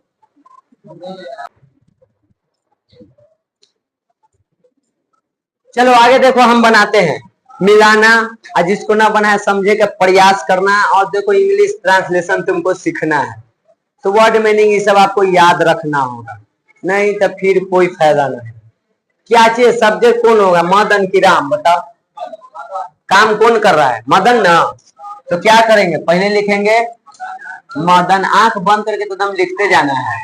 चलो आगे देखो, हम बनाते हैं मिलाना, और जिसको ना बनाए समझे का प्रयास करना। और देखो इंग्लिश ट्रांसलेशन तुमको सीखना है, तो वर्ड मीनिंग ये सब आपको याद रखना होगा, नहीं तो फिर कोई फायदा नहीं। क्या चाहिए, सब्जेक्ट कौन होगा, मदन की राम, बताओ काम कौन कर रहा है, मदन ना। तो क्या करेंगे, पहले लिखेंगे मदन, आंख बंद करके तो एकदम लिखते जाना है।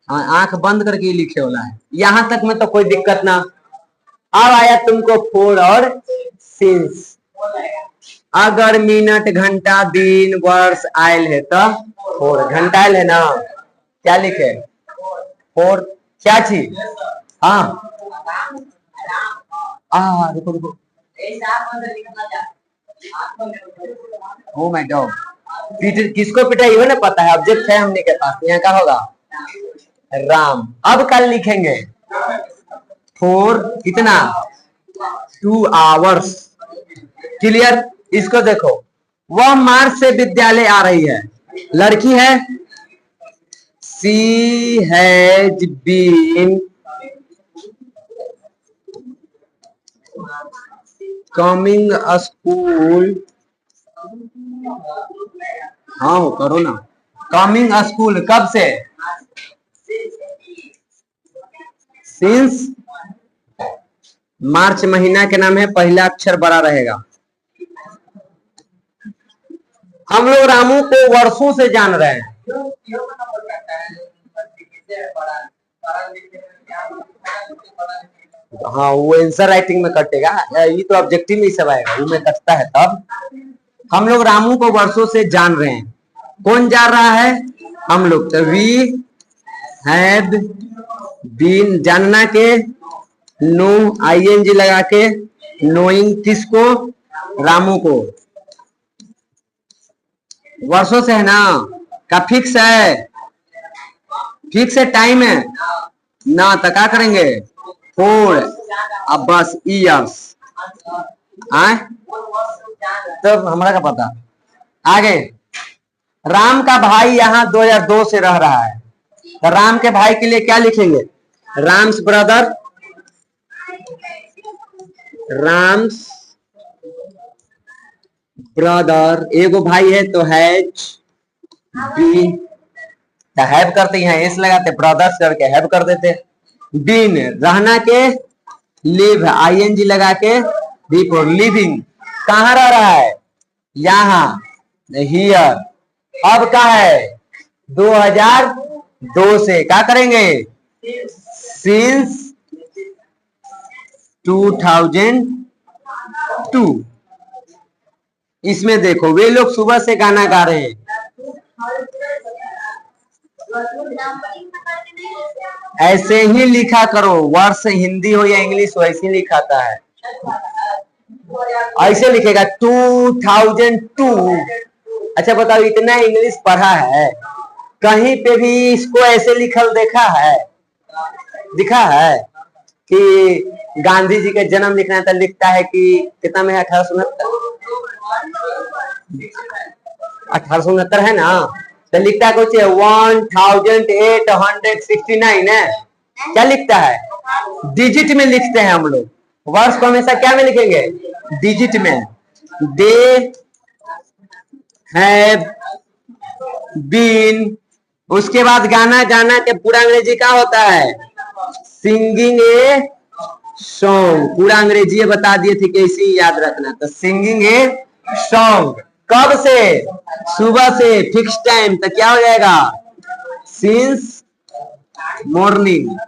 हाँ, आंख बंद करके ही लिखे वाला है, यहां तक में तो कोई दिक्कत ना। अब आया तुमको 4 और सिंस। अगर मिनट घंटा दिन वर्ष आयल है तो 4, घंटा आयल है ना, क्या लिखे 4, क्या चीज, हाँ रुको रुको, ओ माय गॉड, किसको पिटाई हो ना पता है, ऑब्जेक्ट है हमने के पास, यहाँ का होगा राम। अब कल लिखेंगे 4 कितना 2 आवर्स। क्लियर। इसको देखो, वह मार्च से विद्यालय आ रही है, लड़की है, सी हैज बीन कमिंग स्कूल, हाँ करो ना, कमिंग स्कूल कब से, सिंस, मार्च महीना के नाम है, पहला अक्षर बड़ा रहेगा। हम लोग रामू को वर्षों से जान रहे हैं, हाँ वो आंसर राइटिंग में कटेगा, ये तो ऑब्जेक्टिव में ही सब आएगा, वो में कटता है। तब हम लोग रामू को वर्षों से जान रहे हैं, कौन जान रहा है, हम लोग। तो वी हैव बीन, जानना के नो आईएनजी लगा के, नोइंग किसको, रामू को, वर्षों से है ना, का फिक्स है, फिक्स है, टाइम है ना, तो क्या करेंगे 4, अब बस ईयर्स आए, तब हमारा का पता। आगे, राम का भाई यहाँ 2002 से रह रहा है, तो राम के भाई के लिए क्या लिखेंगे, राम्स ब्रदर, राम्स ब्रदर, एगो भाई है तो हैज बीन, हैव करते यहाँ एस लगाते, ब्रदर्स करके हैव कर देते। बीन, रहना के लिव, आईएनजी लगा के बिफोर, लिविंग, कहाँ रह रहा है, यहाँ, हियर। अब क्या है 2002 से, क्या करेंगे सिंस 2002। इसमें देखो वे लोग सुबह से गाना गा रहे हैं, ऐसे ही लिखा करो, वर्ष हिंदी हो या इंग्लिश हो, ऐसे लिखाता है, ऐसे लिखेगा 2002। अच्छा बताओ, इतना इंग्लिश पढ़ा है, कहीं पे भी इसको ऐसे लिखल देखा है, दिखा है कि गांधी जी का जन्म लिखना है तो लिखता है कि कितना में है, 1869 है ना, तो लिखता है कुछ 1869 है, क्या लिखता है, डिजिट में लिखते हैं हम लोग, वर्ष को हमेशा क्या में लिखेंगे, डिजिट में। दे हैव बीन, उसके बाद गाना, गाना के पूरा अंग्रेजी क्या होता है, सिंगिंग ए सॉन्ग, पूरा अंग्रेजी बता दिए थे, कैसे याद रखना, तो सिंगिंग ए सॉन्ग, कब से, सुबह से, फिक्स टाइम, तो क्या हो जाएगा सिंस मॉर्निंग।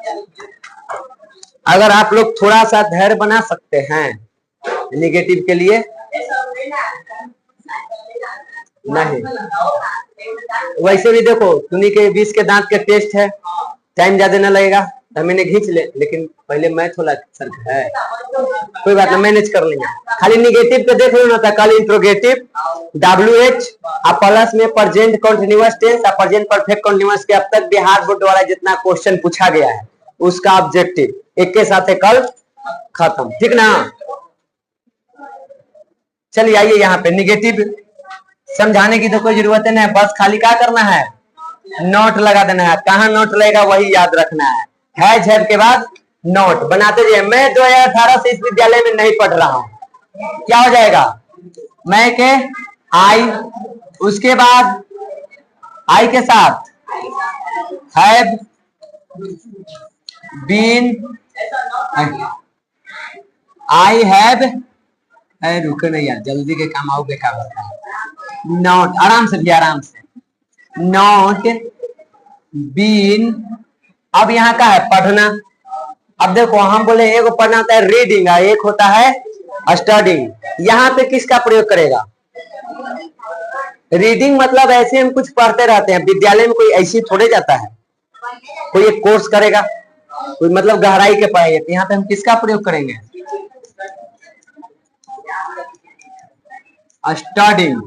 अगर आप लोग थोड़ा सा धैर्य बना सकते हैं निगेटिव के लिए नहीं। वैसे भी देखो तुनी के 20 के दांत के टेस्ट है, टाइम ज्यादा ना लगेगा तो मैंने खींच ले, लेकिन पहले मैथ वाला सर है, कोई बात ना मैनेज कर लेंगे। खाली निगेटिव पे देख लो ना, कल इंट्रोगेटिव WH और प्लस में प्रेजेंट कंटीन्यूअस टेंस और प्रेजेंट परफेक्ट कंटीन्यूअस के अब तक बिहार बोर्ड द्वारा जितना क्वेश्चन पूछा गया है उसका ऑब्जेक्टिव एक के साथ है कल खत्म, ठीक ना। चलिए आइए यहाँ पे निगेटिव समझाने की तो कोई जरूरत है, बस खाली क्या करना है, नोट लगा देना है। कहाँ नोट लगेगा वही याद रखना है झेप के बाद नोट बनाते जाइए। मैं 2018 से इस विद्यालय में नहीं पढ़ रहा हूं, क्या हो जाएगा, मैं के आई, उसके बाद आई के साथ हैव बीन, आई हैव, रुको नहीं यार जल्दी के काम आओगे क्या बता, नॉट, आराम से भी आराम से, नॉट बीन। अब यहाँ का है पढ़ना। अब देखो हम बोले एक पढ़ना होता है रीडिंग, एक होता है स्टडिंग। यहाँ पे किसका प्रयोग करेगा, रीडिंग मतलब ऐसे हम कुछ पढ़ते रहते हैं, विद्यालय में कोई ऐसी थोड़े जाता है, कोई एक कोर्स करेगा, कोई मतलब गहराई के पढ़ाई, यहाँ पे हम किसका प्रयोग करेंगे, स्टडिंग,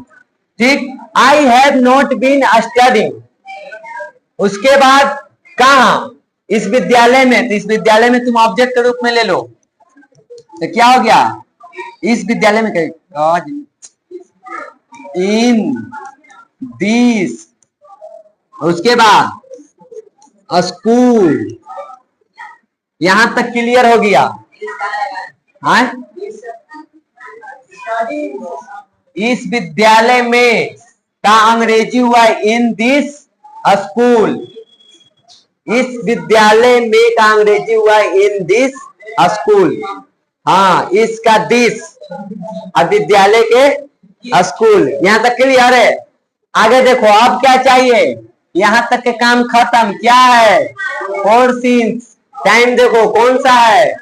ठीक। I have not been studying, उसके बाद कहा, इस विद्यालय में, तो इस विद्यालय में तुम ऑब्जेक्ट के रूप में ले लो, तो क्या हो गया, इस विद्यालय में इन दिस, उसके बाद स्कूल, यहां तक क्लियर हो गया। हाँ? इस विद्यालय में का अंग्रेजी हुआ इन दिस स्कूल, इस विद्यालय में का अंग्रेजी हुआ इन दिस स्कूल। हाँ, इसका दिस और विद्यालय के स्कूल, यहां तक क्लियर है। आगे देखो अब क्या चाहिए, यहां तक के काम खत्म, क्या है, फोर सीन्स। टाइम देखो कौन सा है,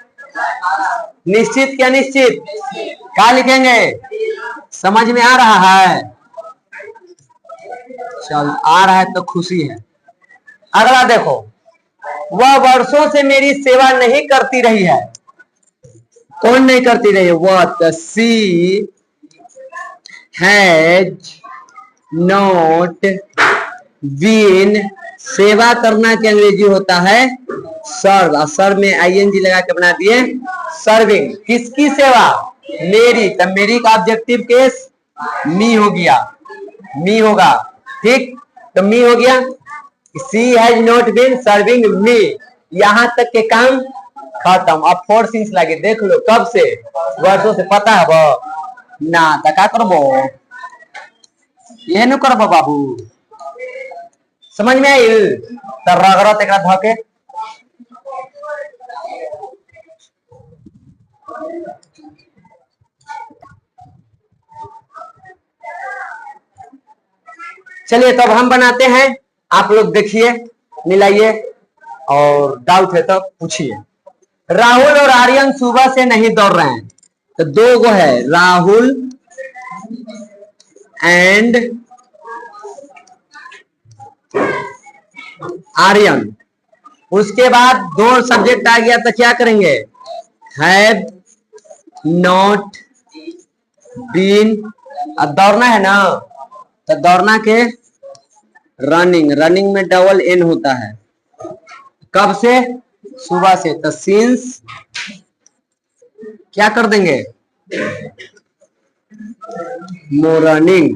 निश्चित क्या निश्चित, क्या लिखेंगे, समझ में आ रहा है, चल आ रहा है तो खुशी है। अगला देखो, वह वर्षों से मेरी सेवा नहीं करती रही है, कौन नहीं करती रही है, वह सी हैज नॉट बीन, सेवा करना के अंग्रेजी होता है सर्व, और सर्व में ING लगा के बना दिए सर्विंग। किसकी सेवा, मेरी, तब मेरी का ऑब्जेक्टिव केस मी हो गया, मी होगा, ठीक, तो मी हो गया। सी हैज नॉट बीन सर्विंग मी, यहां तक के काम खत्म। अब फोर सीन्स लगे, देख लो कब से, वर्षों से, पता है वो ना, क्या करबो, ये न करबो बाबू, समझ में आई, तो रगड़त एक धके चलिए तब हम बनाते हैं, आप लोग देखिए मिलाइए और डाउट है तो पूछिए। राहुल और आर्यन सुबह से नहीं दौड़ रहे हैं, तो दो गो है, राहुल एंड आर्यन, उसके बाद दो सब्जेक्ट आ गया तो क्या करेंगे, हैव नॉट बीन। अब दौड़ना है ना, तो दौड़ना के रनिंग, रनिंग में डबल N होता है, कब से, सुबह से, तो सिंस क्या कर देंगे, मॉर्निंग।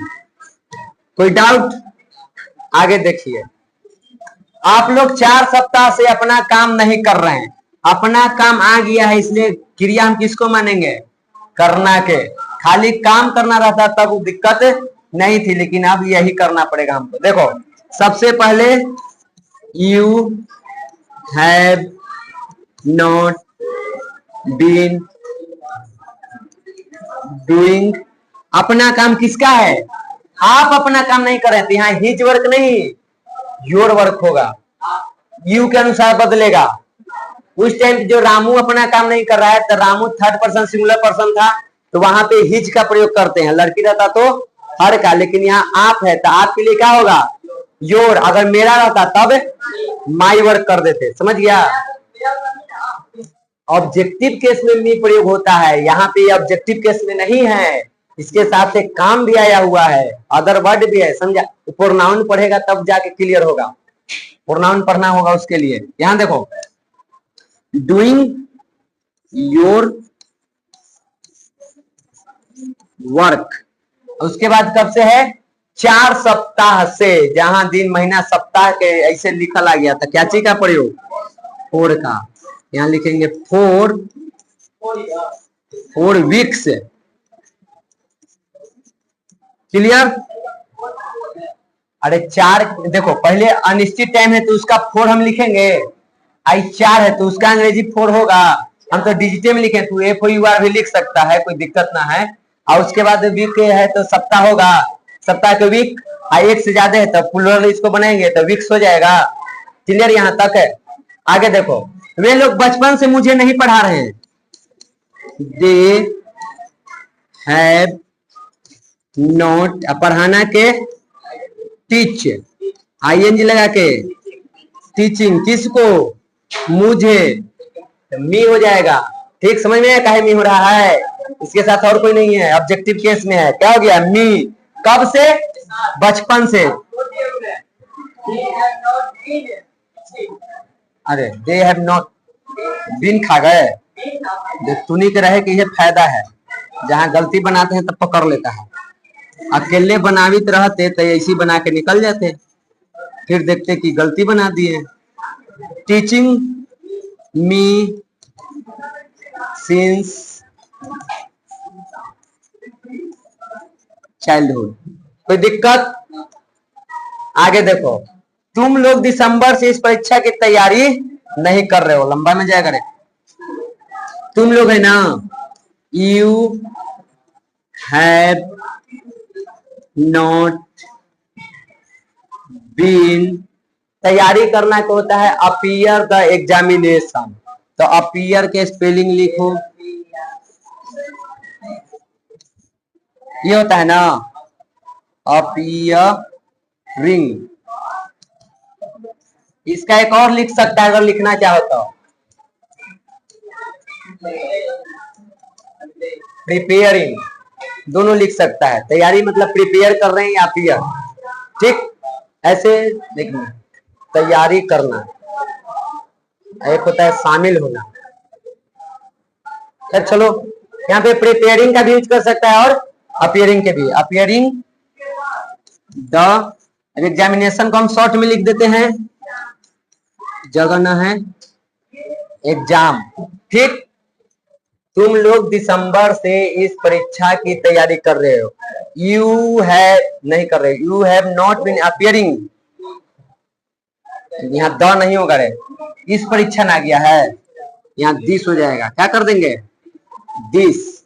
कोई डाउट, आगे देखिए। आप लोग 4 सप्ताह से अपना काम नहीं कर रहे हैं, अपना काम आ गया है, इसलिए क्रिया हम किसको मानेंगे, करना के। खाली काम करना रहता तब दिक्कत नहीं थी, लेकिन अब यही करना पड़ेगा हमको। देखो सबसे पहले you have not been doing, अपना काम किसका है, आप अपना काम नहीं कर रहे थे, यहाँ हिज वर्क नहीं योर वर्क होगा, यू के अनुसार बदलेगा। उस टाइम जो रामू अपना काम नहीं कर रहा है, तो Ramu third person singular person था, तो वहां पे हिज का प्रयोग करते हैं, लड़की रहता तो हर का, लेकिन यहाँ आप है तो आपके लिए क्या होगा, योर। अगर मेरा रहता तब माई वर्क कर देते, समझ गया। ऑब्जेक्टिव केस में मी प्रयोग होता है, यहाँ पे ऑब्जेक्टिव केस में नहीं है, इसके साथ से काम भी आया हुआ है, अदर वर्ड भी है, समझा। प्रोनाउन पढ़ेगा तब जाके क्लियर होगा, प्रोनाउन पढ़ना होगा उसके लिए। यहां देखो, डूइंग योर वर्क, उसके बाद कब से है, 4 सप्ताह से, जहां दिन महीना सप्ताह के ऐसे लिखल आ गया था, क्या चीज का प्रयोग, फोर का। यहां लिखेंगे फोर वीक्स, क्लियर। अरे 4, देखो पहले अनिश्चित टाइम है तो उसका 4 हम लिखेंगे, आई 4 है तो उसका अंग्रेजी 4 होगा, हम तो डिजिटे में लिखे, तू FOUR भी लिख सकता है, कोई दिक्कत ना है। और उसके बाद वीक है तो सप्ताह होगा, सप्ताह के वीक, एक से ज्यादा है तो प्लूरल इसको बनाएंगे तो वीक्स हो जाएगा, क्लियर, यहाँ तक है। आगे देखो, वे लोग बचपन से मुझे नहीं पढ़ा रहे हैं, दे हैव नॉट, पढ़ाना के टीच, ING लगा के, टीचिंग किसको, मुझे, मी हो जाएगा, ठीक, समझ में काहे मी हो रहा है, इसके साथ और कोई नहीं है, ऑब्जेक्टिव केस में है, क्या हो गया, मी, कब से, बचपन से। अरे दे हैव नॉट बीन खा गए, तूनी के रहे कि ये फायदा है, जहां गलती बनाते हैं तब पकड़ लेता है, अकेले बनावित रहते तो ऐसी बना के निकल जाते, फिर देखते कि गलती बना दिए। टीचिंग मी सिंस चाइल्डहुड, कोई दिक्कत। आगे देखो, तुम लोग दिसंबर से इस परीक्षा की तैयारी नहीं कर रहे हो, लंबा में जाएगा रे, तुम लोग है ना, यू हैव नॉट बीन, तैयारी करना क्या होता है, अपीयर द एग्जामिनेशन, तो अपीयर के स्पेलिंग लिखो, ये होता है ना अपीयरिंग, इसका एक और लिख सकता है अगर लिखना चाहो तो, प्रिपेयरिंग, दोनों लिख सकता है, तैयारी मतलब प्रिपेयर कर रहे हैं या अपीयर, ठीक, ऐसे देखना, तैयारी करना, एक होता है शामिल होना। खैर चलो, यहाँ पे प्रिपेयरिंग का भी यूज कर सकता है और अपीयरिंग के भी, अपीयरिंग द एग्जामिनेशन को हम शॉर्ट में लिख देते हैं, जगह न है एग्जाम, ठीक। तुम लोग दिसंबर से इस परीक्षा की तैयारी कर रहे हो, यू हैव नहीं कर रहे, you have not been appearing, यहाँ द नहीं होगा रे, इस परीक्षा ना गया है, यहाँ दिस हो जाएगा, क्या कर देंगे, this,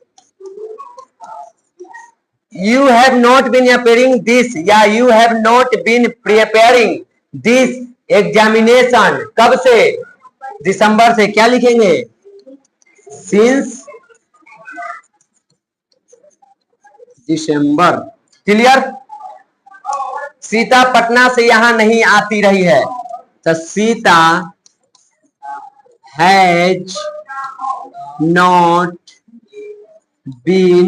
you have not been appearing this, या you have not been preparing this examination, कब से, दिसंबर से, क्या लिखेंगे, since December, clear. Sita Patna से यहां नहीं आती रही है, तो Sita has not been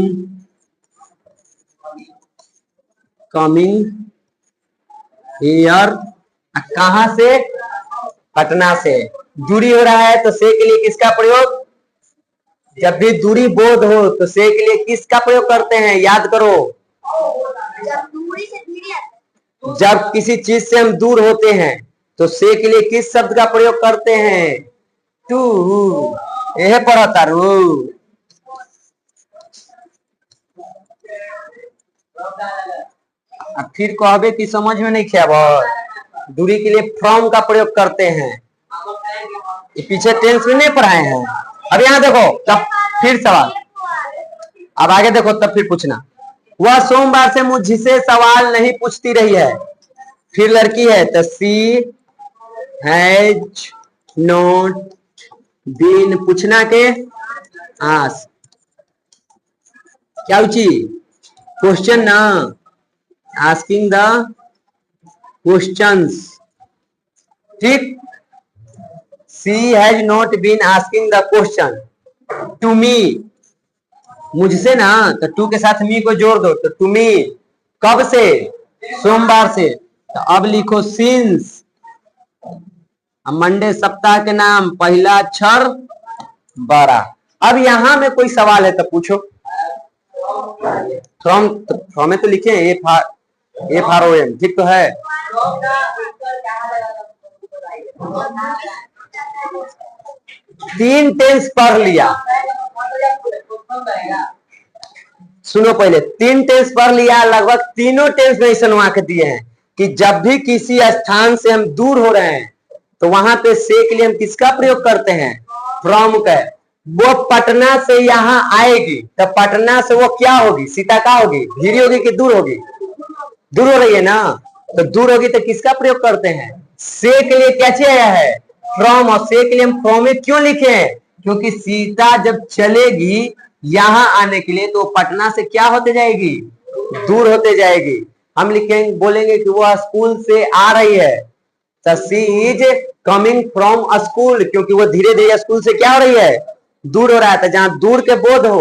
coming here, कहां से, पटना से, दूरी हो रहा है तो से के लिए किसका प्रयोग, जब भी दूरी बोध हो तो से के लिए किसका प्रयोग करते हैं, याद करो, जब किसी चीज से हम दूर होते हैं तो से के लिए किस शब्द का प्रयोग करते हैं, टू, यह पढ़ा तारू, अब फिर कहबे कि समझ में नहीं खेब, दूरी के लिए फ्रॉम का प्रयोग करते हैं, ये पीछे टेंस में नहीं पढ़ाए हैं। अब यहाँ देखो, तब फिर सवाल, अब आगे देखो तब फिर पूछना, वह सोमवार से मुझसे सवाल नहीं पूछती रही है, फिर लड़की है तो सी हैज नॉट बीन, पूछना के आस, क्या उची क्वेश्चन ना, आस्किंग द क्वेश्चंस, ठीक। She has not been asking the question to me, मुझसे ना, तो टू के साथ मी को जोड़ दो, तो टू मी कब से, सोमवार से, तो अब लिखो सिंस, मंडे सप्ताह के नाम, पहला अक्षर बड़ा। अब यहां में कोई सवाल है तो पूछो। फ्रॉम में तो लिखे ए फॉर ओ एम, ठीक तो है। तीन टेंस पढ़ लिया, सुनो पहले, तीन टेंस पढ़ लिया, लगभग तीनों टेंस में सुनवा के दिए हैं कि जब भी किसी स्थान से हम दूर हो रहे हैं तो वहां पे से के लिए हम किसका प्रयोग करते हैं, फ्रॉम का। वो पटना से यहाँ आएगी, तो पटना से वो क्या होगी, सीता का होगी, धीरे होगी कि दूर होगी, दूर हो रही है ना, तो दूर होगी तो किसका प्रयोग करते हैं, से के लिए कैसे आया है, फ्रॉम। और से के लिए हम फ्रॉम में क्यों लिखे हैं, क्योंकि सीता जब चलेगी यहां आने के लिए तो पटना से क्या होते जाएगी, दूर होते जाएगी। हम लिखेंगे, बोलेंगे कि वो स्कूल से आ रही है, तो she is coming from school, क्योंकि वो धीरे धीरे स्कूल से क्या हो रही है, दूर हो रहा है। तो जहां दूर के बोध हो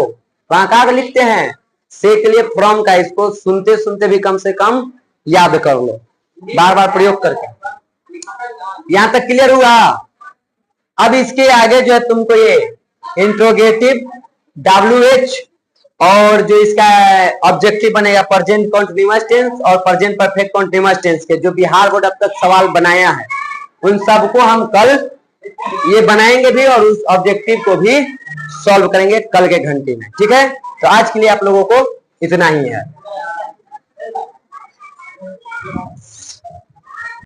वहां क्या लिखते हैं, से के लिए फ्रॉम का। इसको सुनते सुनते भी कम से कम याद कर लो, बार बार प्रयोग करके। यहां तक क्लियर हुआ। अब इसके आगे जो है तुमको ये इंट्रोगेटिव WH और जो इसका ऑब्जेक्टिव बनेगा प्रेजेंट कंटीन्यूअस टेंस और प्रेजेंट परफेक्ट कंटीन्यूअस टेंस के जो बिहार बोर्ड अब तक सवाल बनाया है, उन सबको हम कल ये बनाएंगे भी और उस ऑब्जेक्टिव को भी सॉल्व करेंगे कल के घंटे में, ठीक है। तो आज के लिए आप लोगों को इतना ही है।